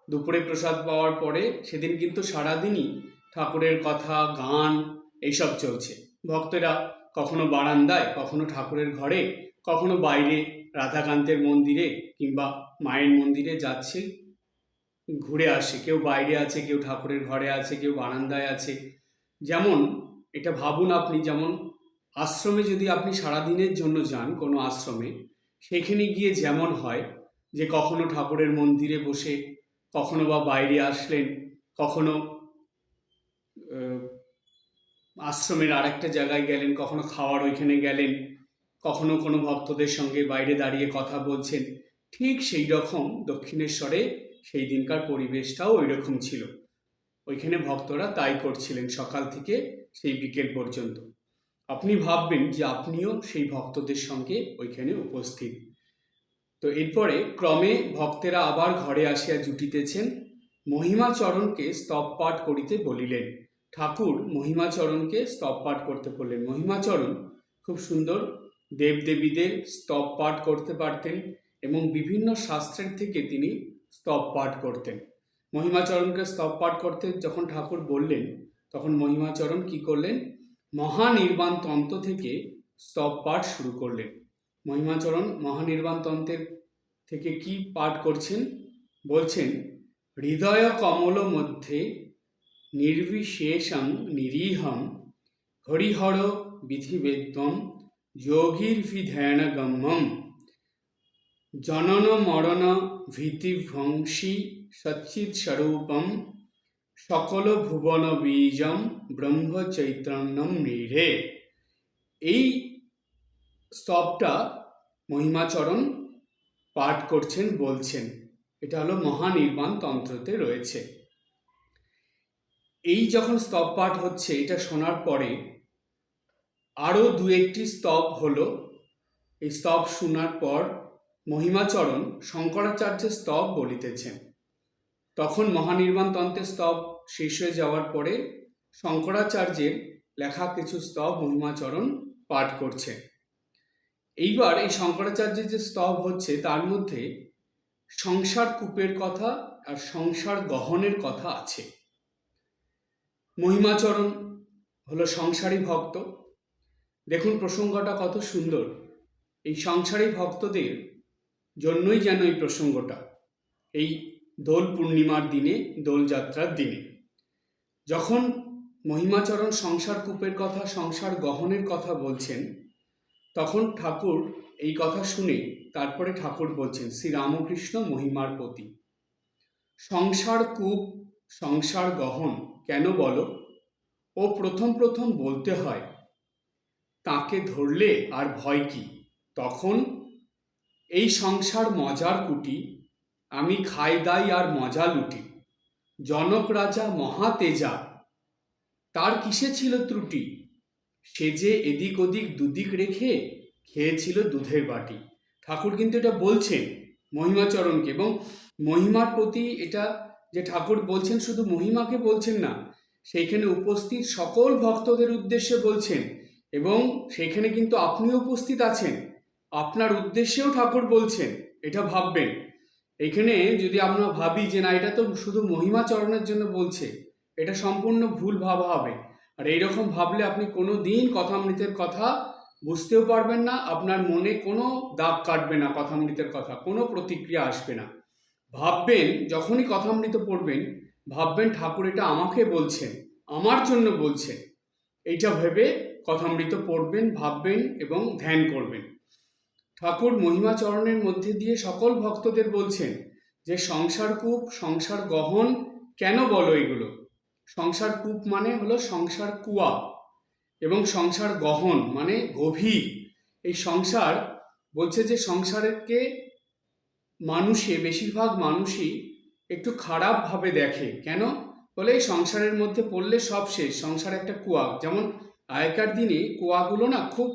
দুপুরে প্রসাদ পাওয়ার পরে সেদিন কিন্তু সারাদিনই ঠাকুরের কথা, গান এইসব চলছে। ভক্তেরা কখনো বারান্দায়, কখনো ঠাকুরের ঘরে, কখনো বাইরে রাধাকান্তের মন্দিরে কিংবা মায়ের মন্দিরে যাচ্ছে, ঘুরে আসে। কেউ বাইরে আছে, কেউ ঠাকুরের ঘরে আছে, কেউ বারান্দায় আছে। যেমন এটা ভাবুন, আপনি যেমন আশ্রমে যদি আপনি সারাদিনের জন্য যান কোনো আশ্রমে, সেখানে গিয়ে যেমন হয় যে কখনো ঠাকুরের মন্দিরে বসে, কখনো বা বাইরে আসলেন, কখনো আশ্রমের আরেকটা জায়গায় গেলেন, কখনো খাওয়ার ওইখানে গেলেন, কখনো কোনো ভক্তদের সঙ্গে বাইরে দাঁড়িয়ে কথা বলছেন। ঠিক সেই রকম দক্ষিণেশ্বরে সেই দিনকার পরিবেশটাও ওই রকম ছিল। ওইখানে ভক্তরা তাই করছিলেন সকাল থেকে সেই বিকেল পর্যন্ত। আপনি ভাববেন যে আপনিও সেই ভক্তদের সঙ্গে ওইখানে উপস্থিত। তো এরপরে ক্রমে ভক্তেরা আবার ঘরে আসিয়া জুটিতেছেন। মহিমাচরণকে স্তব পাঠ করিতে বলিলেন। ঠাকুর মহিমাচরণকে স্তব পাঠ করতে বললেন। মহিমাচরণ খুব সুন্দর দেবদেবীদের স্তব পাঠ করতে পারতেন এবং বিভিন্ন শাস্ত্রের থেকে তিনি স্তব পাঠ করতেন। মহিমাচরণকে স্তব পাঠ করতে যখন ঠাকুর বললেন, তখন মহিমাচরণ কি করলেন? মহানির্বাণ তন্ত্র থেকে স্তব পাঠ শুরু করলেন। মহিমাচরণ মহানির্বাণ তন্ত্রের থেকে কি পাঠ করছেন? বলছেন, হৃদয় কমল মধ্যে নির্বিশেষং নিরীহম হরিহর বিধিবেদ্যম যোগীর্ভিধ্যানগম্যম জনন মরণ ভীতিভ্রংশী সচ্চিৎস্বরূপম সকল ভুবন বীজম ব্রহ্ম চৈতন্যম মৃঢ়ে। এই স্তবটা মহিমাচরণ পাঠ করছেন, বলছেন। এটা হলো মহানির্বাণ তন্ত্রতে রয়েছে। এই যখন স্তব পাঠ হচ্ছে, এটা শোনার পরে আরও দু একটি স্তব হলো। এই স্তব শোনার পর মহিমাচরণ শঙ্করাচার্যের স্তব বলিতেছেন। তখন মহানির্বাণ তন্ত্রের স্তব শেষ হয়ে যাওয়ার পরে শঙ্করাচার্যের লেখা কিছু স্তব মহিমাচরণ পাঠ করছে। এইবার এই শঙ্করাচার্যের যে স্তব হচ্ছে, তার মধ্যে সংসার কূপের কথা আর সংসার গহনের কথা আছে। মহিমাচরণ হলো সংসারী ভক্ত। দেখুন প্রসঙ্গটা কত সুন্দর। এই সংসারী ভক্তদের জন্যই যেন এই প্রসঙ্গটা, এই দোল পূর্ণিমার দিনে, দোলযাত্রার দিনে যখন মহিমাচরণ সংসার কূপের কথা, সংসার গহনের কথা বলছেন, তখন ঠাকুর এই কথা শুনে তারপরে ঠাকুর বলছেন, শ্রী রামকৃষ্ণ মহিমার প্রতি। সংসার কূপ সংসার গহন কেন বলো? ও প্রথম প্রথম বলতে হয়, তাকে ধরলে আর ভয় কি? তখন এই সংসার মজার কুটি, আমি খাই দাই আর মজা লুটি। জনক রাজা মহা তেজা, তার কিসে ছিল ত্রুটি? সে যে এদিক ওদিক দুদিক রেখে খেয়েছিল দুধের বাটি। ঠাকুর কিন্তু এটা বলছেন মহিমাচরণকে, এবং মহিমার প্রতি এটা যে ঠাকুর বলছেন, শুধু মহিমাকে বলছেন না, সেইখানে উপস্থিত সকল ভক্তদের উদ্দেশ্যে বলছেন, এবং সেখানে কিন্তু আপনিও উপস্থিত আছেন, আপনার উদ্দেশ্যেও ঠাকুর বলছেন। এটা ভাববেন। এখানে যদি আমরা ভাবি যে না, এটা তো শুধু মহিমাচরণের জন্য বলছে, এটা সম্পূর্ণ ভুল ভাবা হবে। আর এইরকম ভাবলে আপনি কোনো দিন কথামৃতের কথা বুঝতেও পারবেন না, আপনার মনে কোনো দাগ কাটবে না, কথামৃতের কথা কোনো প্রতিক্রিয়া আসবে না। ভাববেন, যখনই কথামৃত পড়বেন, ভাববেন ঠাকুর এটা আমাকে বলছেন, আমার জন্য বলছেন। এইটা ভেবে কথামৃত পড়বেন, ভাববেন এবং ধ্যান করবেন। ঠাকুর মহিমাচরণের মধ্যে দিয়ে সকল ভক্তদের বলছেন যে সংসার কূপ, সংসার গহন কেন বলো এগুলো? সংসার কূপ মানে হলো সংসার কুয়া, এবং সংসার গহন মানে গভীর। এই সংসার বলছে যে সংসারকে বেশিরভাগ মানুষই একটু খারাপভাবে দেখে। কেন? বলে এই সংসারের মধ্যে পড়লে সব শেষ, সংসার একটা কুয়া। যেমন আগেকার দিনে কুয়াগুলো না খুব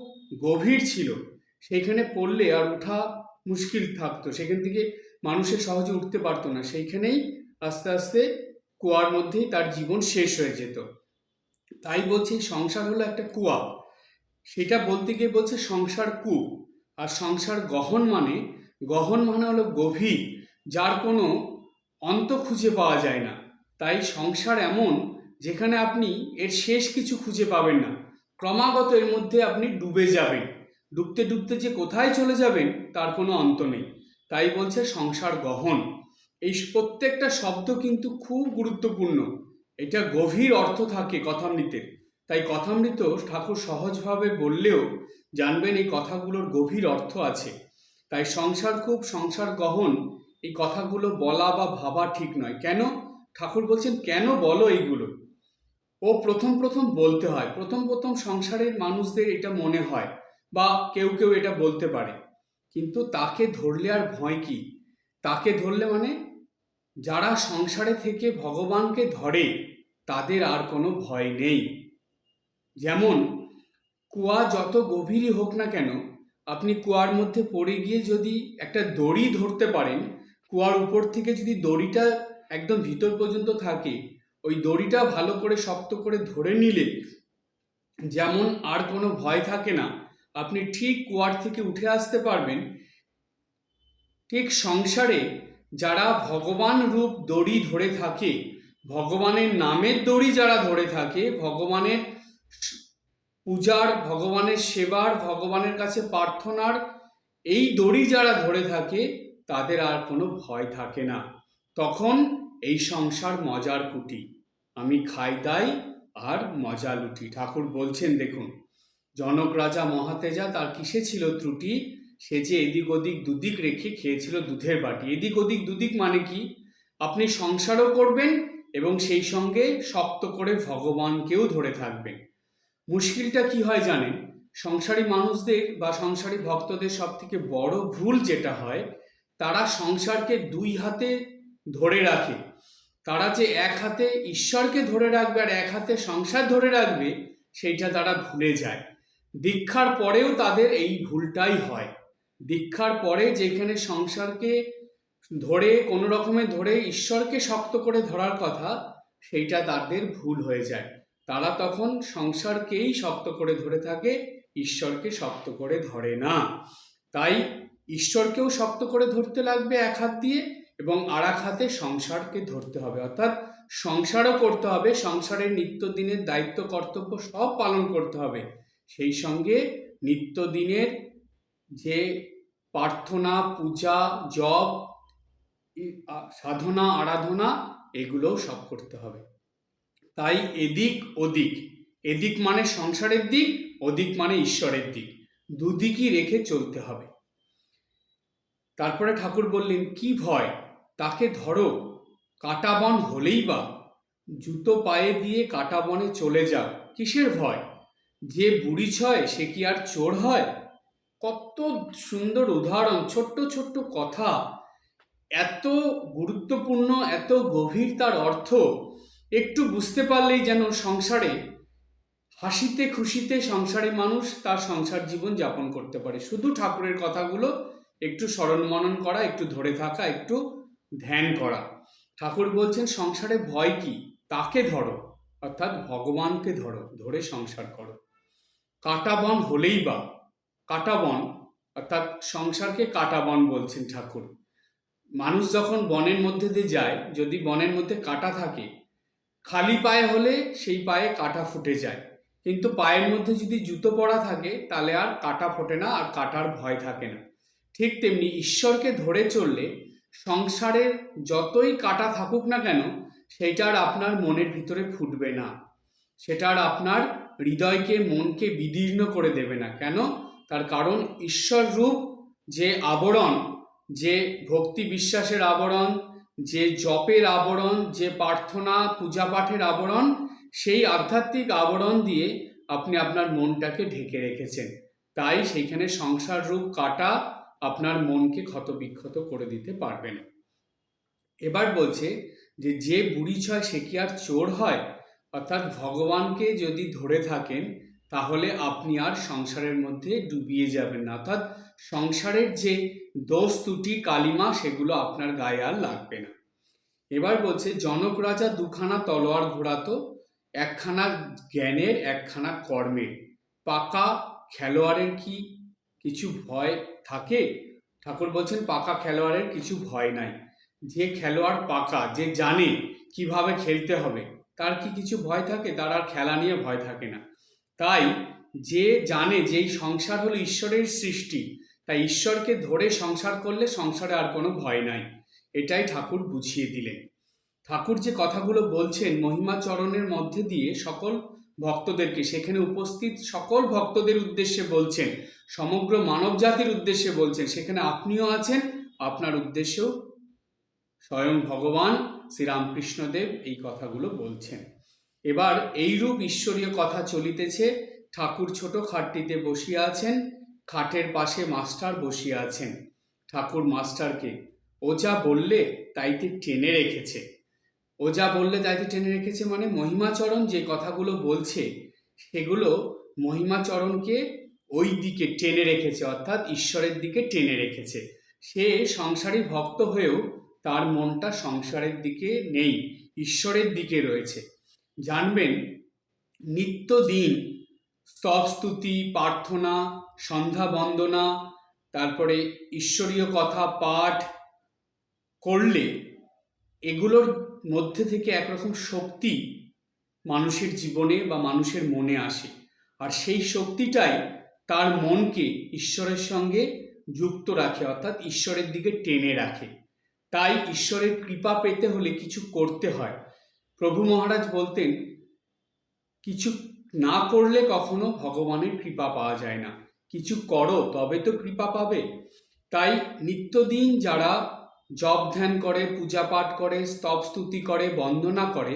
গভীর ছিল, সেইখানে পড়লে আর ওঠা মুশকিল থাকতো, সেখান থেকে মানুষের সহজে উঠতে পারতো না, সেইখানেই আস্তে আস্তে কুয়ার মধ্যেই তার জীবন শেষ হয়ে যেত। তাই বলছি সংসার হলো একটা কুয়া, সেটা বলতে গিয়ে বলছে সংসার কূপ। আর সংসার গহন মানে হলো গভীর, যার কোনো অন্ত খুঁজে পাওয়া যায় না। তাই সংসার এমন যেখানে আপনি এর শেষ কিছু খুঁজে পাবেন না, ক্রমাগত এর মধ্যে আপনি ডুবে যাবেন, ডুবতে ডুবতে যে কোথায় চলে যাবেন তার কোনো অন্ত নেই। তাই বলছে সংসার গহন। এই প্রত্যেকটা শব্দ কিন্তু খুব গুরুত্বপূর্ণ, এটা গভীর অর্থ থাকে কথামৃতের। তাই কথামৃত ঠাকুর সহজভাবে বললেও জানবেন এই কথাগুলোর গভীর অর্থ আছে। তাই সংসার খুব, সংসার গহন, এই কথাগুলো বলা বা ভাবা ঠিক নয়। কেন? ঠাকুর বলছেন কেন বলো এইগুলো? ও প্রথম প্রথম বলতে হয়, প্রথম প্রথম সংসারের মানুষদের এটা মনে হয়, বা কেউ কেউ এটা বলতে পারে, কিন্তু তাকে ধরলে আর ভয় কি? তাকে ধরলে মানে যারা সংসারে থেকে ভগবানকে ধরে তাদের আর কোনো ভয় নেই। যেমন কুয়া যত গভীরই হোক না কেন, আপনি কুয়ার মধ্যে পড়ে গিয়ে যদি একটা দড়ি ধরতে পারেন, কুয়ার উপর থেকে যদি দড়িটা একদম ভিতর পর্যন্ত থাকে, ওই দড়িটা ভালো করে শক্ত করে ধরে নিলে যেমন আর কোনো ভয় থাকে না, আপনি ঠিক কুয়ার থেকে উঠে আসতে পারবেন। ঠিক সংসারে যারা ভগবান রূপ দড়ি ধরে থাকে, ভগবানের নামের দড়ি যারা ধরে থাকে, ভগবানের পূজার, ভগবানের সেবার, ভগবানের কাছে প্রার্থনার এই দড়ি যারা ধরে থাকে, তাদের আর কোনো ভয় থাকে না। তখন এই সংসার মজার কুটি, আমি খাই দাই আর মজা লুটি। ঠাকুর বলছেন দেখুন, জনক রাজা মহাতেজা, তার কিসে ছিল ত্রুটি? সে যে এদিক ওদিক দুদিক রেখে খেয়েছিল দুধের বাটি। এদিক ওদিক দুদিক মানে কি? আপনি সংসারও করবেন এবং সেই সঙ্গে শক্ত করে ভগবানকেও ধরে থাকবেন। মুশকিলটা কি হয় জানেন? সংসারী মানুষদের বা সংসারী ভক্তদের সব থেকে বড় ভুল যেটা হয়, তারা সংসারকে দুই হাতে ধরে রাখে। তারা যে এক হাতে ঈশ্বরকে ধরে রাখবে আর এক হাতে সংসার ধরে রাখবে, সেইটা তারা ভুলে যায়। দীক্ষার পরেও তাদের এই ভুলটাই হয়। দীক্ষার পরে যেখানে সংসারকে ধরে কোনো রকমে ধরে ঈশ্বরকে শক্ত করে ধরার কথা, সেইটা তাদের ভুল হয়ে যায়। তারা তখন সংসারকেই শক্ত করে ধরে থাকে, ঈশ্বরকে শক্ত করে ধরে না। তাই ঈশ্বরকেও শক্ত করে ধরতে লাগবে এক হাত দিয়ে, এবং আর এক হাতে সংসারকে ধরতে হবে, অর্থাৎ সংসারও করতে হবে, সংসারের নিত্যদিনের দায়িত্ব কর্তব্য সব পালন করতে হবে, সেই সঙ্গে নিত্যদিনের যে প্রার্থনা, পূজা, জপ, সাধনা, আরাধনা, এগুলোও সব করতে হবে। তাই এদিক ওদিক, এদিক মানে সংসারের দিক, ওদিক মানে ঈশ্বরের দিক, দুদিকই রেখে চলতে হবে। তারপরে ঠাকুর বললেন, কি ভয়, তাকে ধরো, কাঁটাবন হলেই বা। জুতো পায়ে দিয়ে কাটা বনে চলে যাও, কিসের ভয়? যে বুড়ি ছয় সে কি আর চোর হয়? কত সুন্দর উদাহরণ, ছোট্ট ছোট্ট কথা, এত গুরুত্বপূর্ণ, এত গভীর তার অর্থ। একটু বুঝতে পারলেই যেন সংসারে হাসিতে খুশিতে সংসারে মানুষ তার সংসার জীবন যাপন করতে পারে। শুধু ঠাকুরের কথাগুলো একটু স্মরণ মনন করা, একটু ধরে থাকা, একটু ধ্যান করা। ঠাকুর বলছেন সংসারে ভয় কি? তাকে ধরো, অর্থাৎ ভগবানকে ধরো, ধরে সংসার করো। কাটা বন হলেই বা, কাটা বন অর্থাৎ সংসারকে কাটা বন বলছেন ঠাকুর। মানুষ যখন বনের মধ্যে দিয়ে যায়, যদি বনের মধ্যে কাটা থাকে, খালি পায়ে হলে সেই পায়ে কাটা ফুটে যায়, কিন্তু পায়ের মধ্যে যদি জুতো পরা থাকে তাহলে আর কাটা ফোটে না, আর কাটার ভয় থাকে না। ঠিক তেমনি ঈশ্বরকে ধরে চললে সংসারের যতই কাটা থাকুক না কেন, সেটা আর আপনার মনের ভিতরে ফুটবে না, সেটা আর আপনার হৃদয়কে, মনকে বিদীর্ণ করে দেবে না। কেন? তার কারণ ঈশ্বর রূপ যে আবরণ, যে ভক্তি বিশ্বাসের আবরণ, যে জপের আবরণ, যে প্রার্থনা পূজা পাঠের আবরণ, সেই আধ্যাত্মিক আবরণ দিয়ে আপনি আপনার মনটাকে ঢেকে রেখেছেন। তাই সেইখানে সংসার রূপ কাটা আপনার মনকে ক্ষতবিক্ষত করে দিতে পারবে না। এবার বলছে যে বুড়ি ছয় সে কি আর চোর হয়? অর্থাৎ ভগবানকে যদি ধরে থাকেন তাহলে আপনি আর সংসারের মধ্যে ডুবিয়ে যাবেন না, অর্থাৎ সংসারের যে দোষ ত্রুটি কালিমা সেগুলো আপনার গায়ে আর লাগবে না। এবার বলছে জনক রাজা দুখানা তলোয়ার ঘোরাতো, একখানা জ্ঞানের একখানা কর্মের। পাকা খেলোয়াড়ের কি কিছু ভয় থাকে? ঠাকুর বলছেন পাকা খেলোয়াড়ের কিছু ভয় নাই। যে খেলোয়াড় পাকা, যে জানে কিভাবে খেলতে হবে, তার কি কিছু ভয় থাকে? তার আর খেলা নিয়ে ভয় থাকে না। তাই যে জানে যে এই সংসার হলো ঈশ্বরের সৃষ্টি, তাই ঈশ্বরকে ধরে সংসার করলে সংসারে আর কোনো ভয় নাই। এটাই ঠাকুর বুঝিয়ে দিলেন। ঠাকুর যে কথাগুলো বলছেন মহিমাচরণের মধ্যে দিয়ে সকল ভক্তদেরকে, সেখানে উপস্থিত সকল ভক্তদের উদ্দেশ্যে বলছেন, সমগ্র মানব জাতির উদ্দেশ্যে বলছেন, সেখানে আপনিও আছেন, আপনার উদ্দেশ্যেও স্বয়ং ভগবান শ্রীরামকৃষ্ণদেব এই কথাগুলো বলছেন। এবার এইরূপ ঈশ্বরীয় কথা চলিতেছে। ঠাকুর ছোট খাটটিতে বসিয়া আছেন, খাটের পাশে মাস্টার বসিয়া আছেন। ঠাকুর মাস্টারকে ও যা বললে তাইতে টেনে রেখেছে। ও যা বললে তাইতে টেনে রেখেছে মানে মহিমাচরণ যে কথাগুলো বলছে সেগুলো মহিমাচরণকে ওই দিকে টেনে রেখেছে, অর্থাৎ ঈশ্বরের দিকে টেনে রেখেছে। সে সংসারী ভক্ত হয়েও তার মনটা সংসারের দিকে নেই, ঈশ্বরের দিকে রয়েছে। জানবেন নিত্যদিন স্তব স্তুতি প্রার্থনা সন্ধ্যা বন্দনা, তারপরে ঈশ্বরীয় কথা পাঠ করলে এগুলোর মধ্যে থেকে একরকম শক্তি মানুষের জীবনে বা মানুষের মনে আসে, আর সেই শক্তিটাই তার মনকে ঈশ্বরের সঙ্গে যুক্ত রাখে, অর্থাৎ ঈশ্বরের দিকে টেনে রাখে। তাই ঈশ্বরের কৃপা পেতে হলে কিছু করতে হয়। প্রভু মহারাজ বলতেন কিছু না করলে কখনো ভগবানের কৃপা পাওয়া যায় না, কিছু করো তবে তো কৃপা পাবে। তাই নিত্যদিন যারা জপ ধ্যান করে, পূজা পাঠ করে, স্তব স্তুতি করে, বন্দনা করে,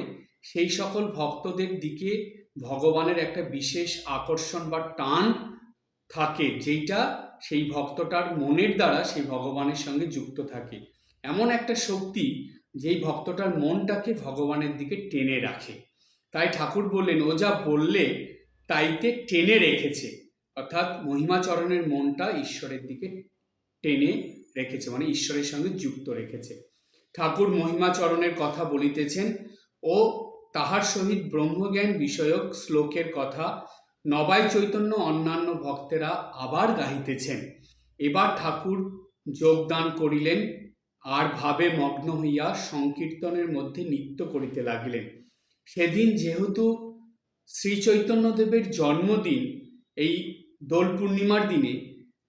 সেই সকল ভক্তদের দিকে ভগবানের একটা বিশেষ আকর্ষণ বা টান থাকে, যেইটা সেই ভক্তটার মনের দ্বারা সেই ভগবানের সঙ্গে যুক্ত থাকে। এমন একটা শক্তি যেই ভক্তটার মনটাকে ভগবানের দিকে টেনে রাখে। তাই ঠাকুর বললেন ও যা বললে তাইতে টেনে রেখেছে, অর্থাৎ মহিমাচরণের মনটা ঈশ্বরের দিকে টেনে রেখেছে, মানে ঈশ্বরের সঙ্গে যুক্ত রেখেছে। ঠাকুর মহিমাচরণের কথা বলিতেছেন ও তাহার সহিত ব্রহ্মজ্ঞান বিষয়ক শ্লোকের কথা নবাই চৈতন্য অন্যান্য ভক্তেরা আবার গাহিতেছেন। এবার ঠাকুর যোগদান করিলেন আর ভাবে মগ্ন হইয়া সংকীর্তনের মধ্যে নৃত্য করিতে লাগিলেন। সেদিন যেহেতু শ্রী চৈতন্যদেবের জন্মদিন, এই দোল পূর্ণিমার দিনে,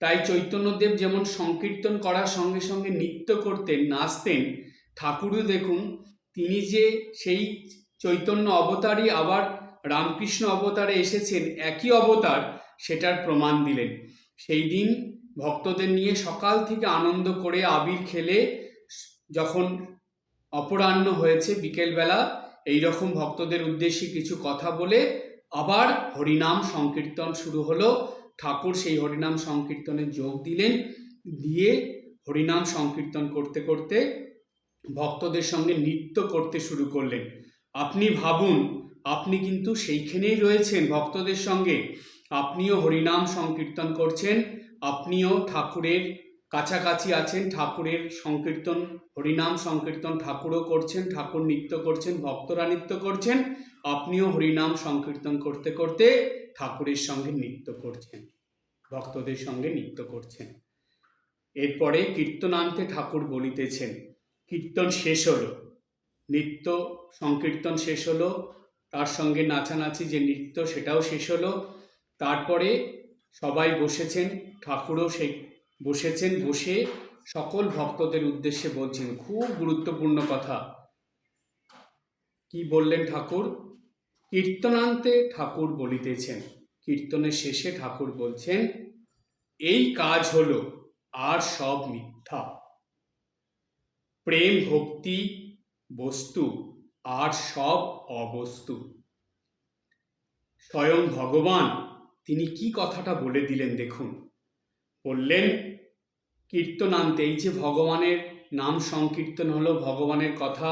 তাই চৈতন্যদেব যেমন সংকীর্তন করার সঙ্গে সঙ্গে নৃত্য করতেন, নাচতেন, ঠাকুরও দেখুন তিনি যে সেই চৈতন্য অবতারই আবার রামকৃষ্ণ অবতারে এসেছেন, একই অবতার, সেটার প্রমাণ দিলেন। সেই দিন ভক্তদের নিয়ে সকাল থেকে আনন্দ করে আবির খেলে যখন অপরাহ্ন হয়েছে, বিকেলবেলা এই রকম ভক্তদের উদ্দেশ্যে কিছু কথা বলে আবার হরিনাম সংকীর্তন শুরু হলো। ঠাকুর সেই হরিনাম সংকীর্তনে যোগ দিলেন, দিয়ে হরিনাম সংকীর্তন করতে করতে ভক্তদের সঙ্গে নৃত্য করতে শুরু করলেন। আপনি ভাবুন, আপনি কিন্তু সেইখানেই রয়েছেন ভক্তদের সঙ্গে, আপনিও হরিনাম সংকীর্তন করছেন, আপনিও ঠাকুরের কাছাকাছি আছেন, ঠাকুরের সংকীর্তন হরিনাম সংকীর্তন ঠাকুরও করছেন, ঠাকুর নৃত্য করছেন, ভক্তরা নৃত্য করছেন, আপনিও হরিনাম সংকীর্তন করতে করতে ঠাকুরের সঙ্গে নৃত্য করছেন, ভক্তদের সঙ্গে নৃত্য করছেন। এরপরে কীর্তনান্তে ঠাকুর বলিতেছেন, কীর্তন শেষ হলো, নৃত্য সংকীর্তন শেষ হলো, তার সঙ্গে নাচানাচি যে নৃত্য সেটাও শেষ হলো। তারপরে সবাই বসেছেন, ঠাকুরও সে বসেছেন, বসে সকল ভক্তদের উদ্দেশ্যে বলছেন খুব গুরুত্বপূর্ণ কথা। কি বললেন ঠাকুর? কীর্তনান্তে ঠাকুর বলিতেছেন, কীর্তনের শেষে ঠাকুর বলছেন, এই কাজ হলো আর সব মিথ্যা, প্রেম ভক্তি বস্তু আর সব অবস্তু। স্বয়ং ভগবান তিনি কি কথাটা বলে দিলেন দেখুন। বললেন কীর্তনান্তে, এই যে ভগবানের নাম সংকীর্তন হলো, ভগবানের কথা,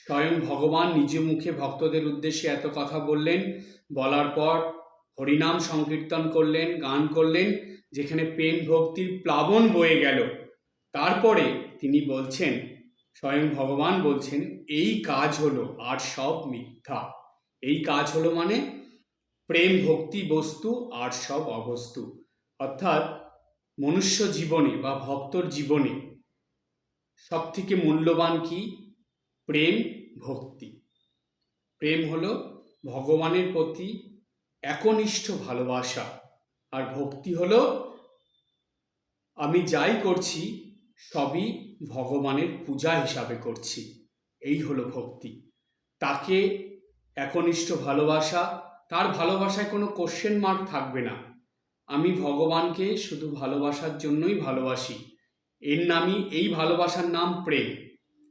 স্বয়ং ভগবান নিজ মুখে ভক্তদের উদ্দেশ্যে এত কথা বললেন, বলার পর হরিনাম সংকীর্তন করলেন, গান করলেন, যেখানে প্রেম ভক্তির প্লাবন বয়ে গেল। তারপরে তিনি বলছেন, স্বয়ং ভগবান বলছেন, এই কাজ হলো আর সব মিথ্যা। এই কাজ হলো মানে প্রেম ভক্তি বস্তু আর সব অবস্তু। অর্থাৎ মনুষ্য জীবনে বা ভক্তর জীবনে সব থেকে মূল্যবান কি? প্রেম ভক্তি। প্রেম হলো ভগবানের প্রতি একনিষ্ঠ ভালোবাসা, আর ভক্তি হলো আমি যাই করছি সবই ভগবানের পূজা হিসাবে করছি, এই হলো ভক্তি। তাকে একনিষ্ঠ ভালোবাসা, তার ভালোবাসায় কোনো কোশ্চেন মার্ক থাকবে না, আমি ভগবানকে শুধু ভালোবাসার জন্যই ভালোবাসি, এর নামই, এই ভালোবাসার নাম প্রেম,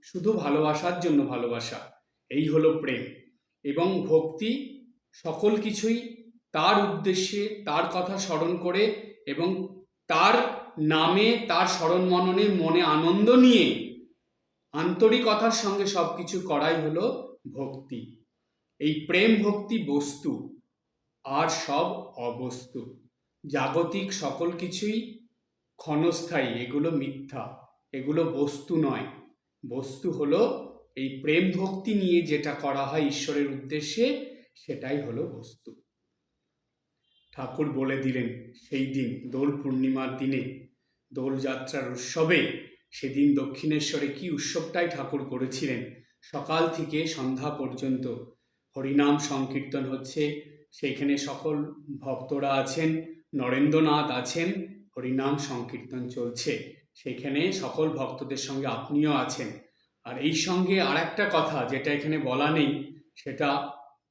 শুধু ভালোবাসার জন্য ভালোবাসা, এই হলো প্রেম। এবং ভক্তি সকল কিছুই তার উদ্দেশ্যে, তার কথা স্মরণ করে এবং তার নামে, তার স্মরণ মননে মনে আনন্দ নিয়ে আন্তরিকতার সঙ্গে সব কিছু করাই হলো ভক্তি। এই প্রেম ভক্তি বস্তু আর সব অবস্তু। জাগতিক সকল কিছুই ক্ষণস্থায়ী, এগুলো মিথ্যা, এগুলো বস্তু নয়। বস্তু হলো এই প্রেম ভক্তি নিয়ে যেটা করা হয় ঈশ্বরের উদ্দেশ্যে, সেটাই হলো বস্তু। ঠাকুর বলে দিলেন সেই দিন দোল পূর্ণিমার দিনে, দোলযাত্রার উৎসবে, সেদিন দক্ষিণেশ্বরে কি উৎসবটাই ঠাকুর করেছিলেন। সকাল থেকে সন্ধ্যা পর্যন্ত হরিনাম সংকীর্তন হচ্ছে, সেইখানে সকল ভক্তরা আছেন, নরেন্দ্রনাথ আছেন, হরিনাম সংকীর্তন চলছে, সেখানে সকল ভক্তদের সঙ্গে আপনিও আছেন। আর এই সঙ্গে আর একটা কথা যেটা এখানে বলা নেই, সেটা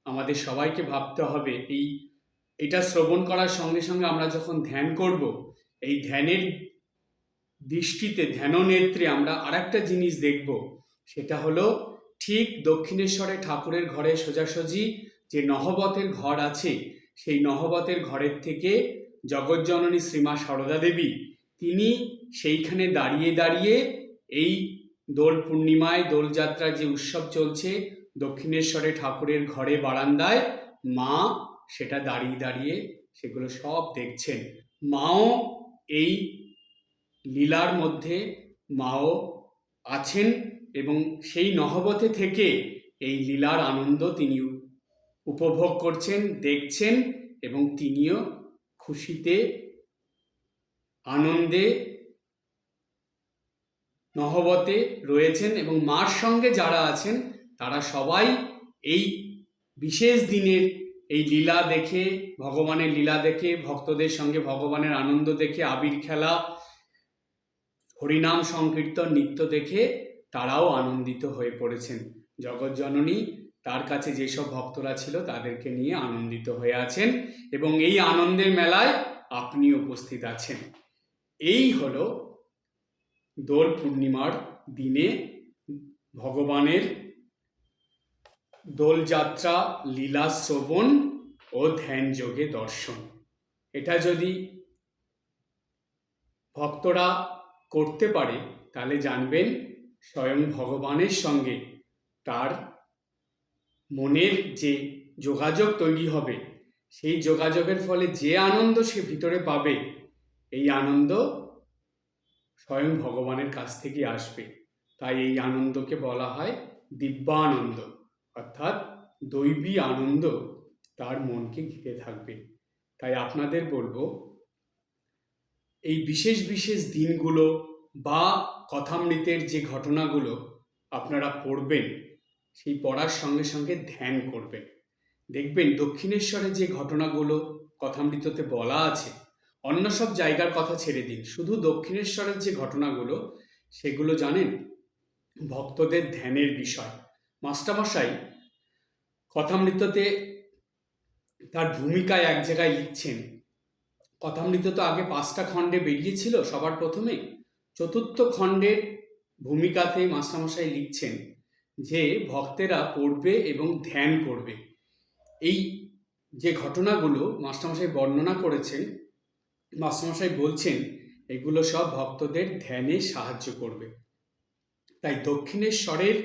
আমাদের সবাইকে ভাবতে হবে। এটা শ্রবণ করার সঙ্গে সঙ্গে আমরা যখন ধ্যান করব, এই ধ্যানের দৃষ্টিতে, ধ্যাননেত্রে আমরা আর একটা জিনিস দেখব, সেটা হলো ঠিক দক্ষিণেশ্বরে ঠাকুরের ঘরে সোজাসুজি যে নহবতের ঘর আছে, সেই নহবতের ঘরের থেকে জগজ্জননী শ্রীমা সারদা দেবী তিনি সেইখানে দাঁড়িয়ে দাঁড়িয়ে এই দোল পূর্ণিমায়, দোলযাত্রার যে উৎসব চলছে দক্ষিণেশ্বরে ঠাকুরের ঘরে বারান্দায়, মা সেটা দাঁড়িয়ে দাঁড়িয়ে সেগুলো সব দেখছেন। মাও এই লীলার মধ্যে, মাও আছেন এবং সেই নহবতে থেকে এই লীলার আনন্দ তিনি উপভোগ করছেন, দেখছেন এবং তিনিও খুশিতে আনন্দে নহবতে রয়েছেন। এবং মার সঙ্গে যারা আছেন তারা সবাই এই বিশেষ দিনের এই লীলা দেখে, ভগবানের লীলা দেখে, ভক্তদের সঙ্গে ভগবানের আনন্দ দেখে, আবির খেলা, হরিনাম সংকীর্তন নৃত্য দেখে তারাও আনন্দিত হয়ে পড়েছেন। জগজ্জননী তার কাছে যেসব ভক্তরা ছিল তাদেরকে নিয়ে আনন্দিত হয়ে আছেন এবং এই আনন্দের মেলায় আপনি উপস্থিত আছেন। এই হলো দোল পূর্ণিমার দিনে ভগবানের দোলযাত্রা, লীলা শ্রবণ ও ধ্যান যোগে দর্শন। এটা যদি ভক্তরা করতে পারে তাহলে জানবেন স্বয়ং ভগবানের সঙ্গে তার মনের যে যোগাযোগ তৈরি হবে, সেই যোগাযোগের ফলে যে আনন্দ সে ভিতরে পাবে, এই আনন্দ স্বয়ং ভগবানের কাছ থেকে আসবে। তাই এই আনন্দকে বলা হয় দিব্যানন্দ, অর্থাৎ দৈবী আনন্দ তার মনকে ঘিরে থাকবে। তাই আপনাদের বলবো, এই বিশেষ বিশেষ দিনগুলো বা কথামৃতের যে ঘটনাগুলো আপনারা পড়বেন, সেই পড়ার সঙ্গে সঙ্গে ধ্যান করবেন। দেখবেন দক্ষিণেশ্বরে যে ঘটনাগুলো কথামৃততে বলা আছে, অন্য সব জায়গার কথা ছেড়ে দিন, শুধু দক্ষিণেশ্বরের যে ঘটনাগুলো, সেগুলো জানেন ভক্তদের ধ্যানের বিষয়। মাস্টারমশাই কথামৃততে তার ভূমিকায় এক জায়গায় লিখছেন, কথামৃত তো আগে 5টা খণ্ডে বেরিয়েছিল সবার প্রথমে। চতুর্থ খণ্ডের ভূমিকাতে মাস্টারমশাই লিখছেন যে ভক্তেরা পড়বে এবং ধ্যান করবে। এই যে ঘটনাগুলো মাস্টারমশাই বর্ণনা করেছেন, মাস্টারমশাই বলছেন এগুলো সব ভক্তদের ধ্যানে সাহায্য করবে। তাই দক্ষিণেশ্বরের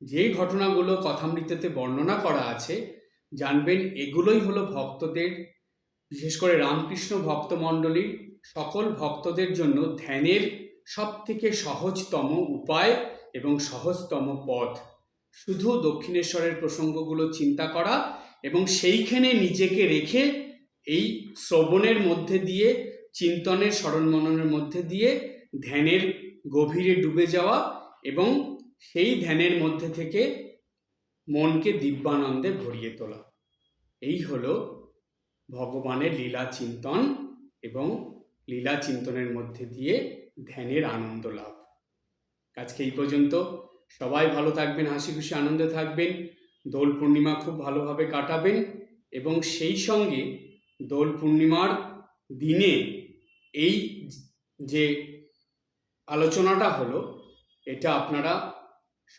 যে ঘটনাগুলো কথামৃততে বর্ণনা করা আছে, জানবেন এগুলোই হলো ভক্তদের, বিশেষ করে রামকৃষ্ণ ভক্তমণ্ডলীর সকল ভক্তদের জন্য ধ্যানের সবথেকে সহজতম উপায় এবং সহজতম পথ। শুধু দক্ষিণেশ্বরের প্রসঙ্গগুলো চিন্তা করা এবং সেইখানে নিজেকে রেখে এই শ্রবণের মধ্যে দিয়ে, চিন্তনের স্মরণ মননের মধ্যে দিয়ে ধ্যানের গভীরে ডুবে যাওয়া এবং সেই ধ্যানের মধ্যে থেকে মনকে দিব্যানন্দে ভরিয়ে তোলা। এই হলো ভগবানের লীলা চিন্তন এবং লীলা চিন্তনের মধ্যে দিয়ে ধ্যানের আনন্দ লাভ। আজকে এই পর্যন্ত। সবাই ভালো থাকবেন, হাসি খুশি আনন্দে থাকবেন, দোল পূর্ণিমা খুব ভালোভাবে কাটাবেন এবং সেই সঙ্গে দোল পূর্ণিমার দিনে এই যে আলোচনাটা হলো, এটা আপনারা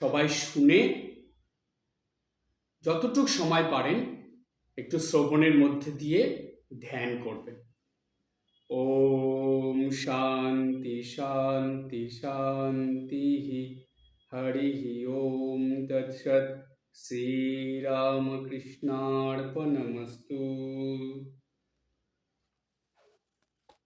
সবাই শুনে যতটুক সময় পারেন একটু শ্রবণের মধ্যে দিয়ে ধ্যান করবেন। ওম শান্তি শান্তি শান্তি। হরি ওম তৎসৎ। শ্রীরামকৃষ্ণার্পণমস্তু।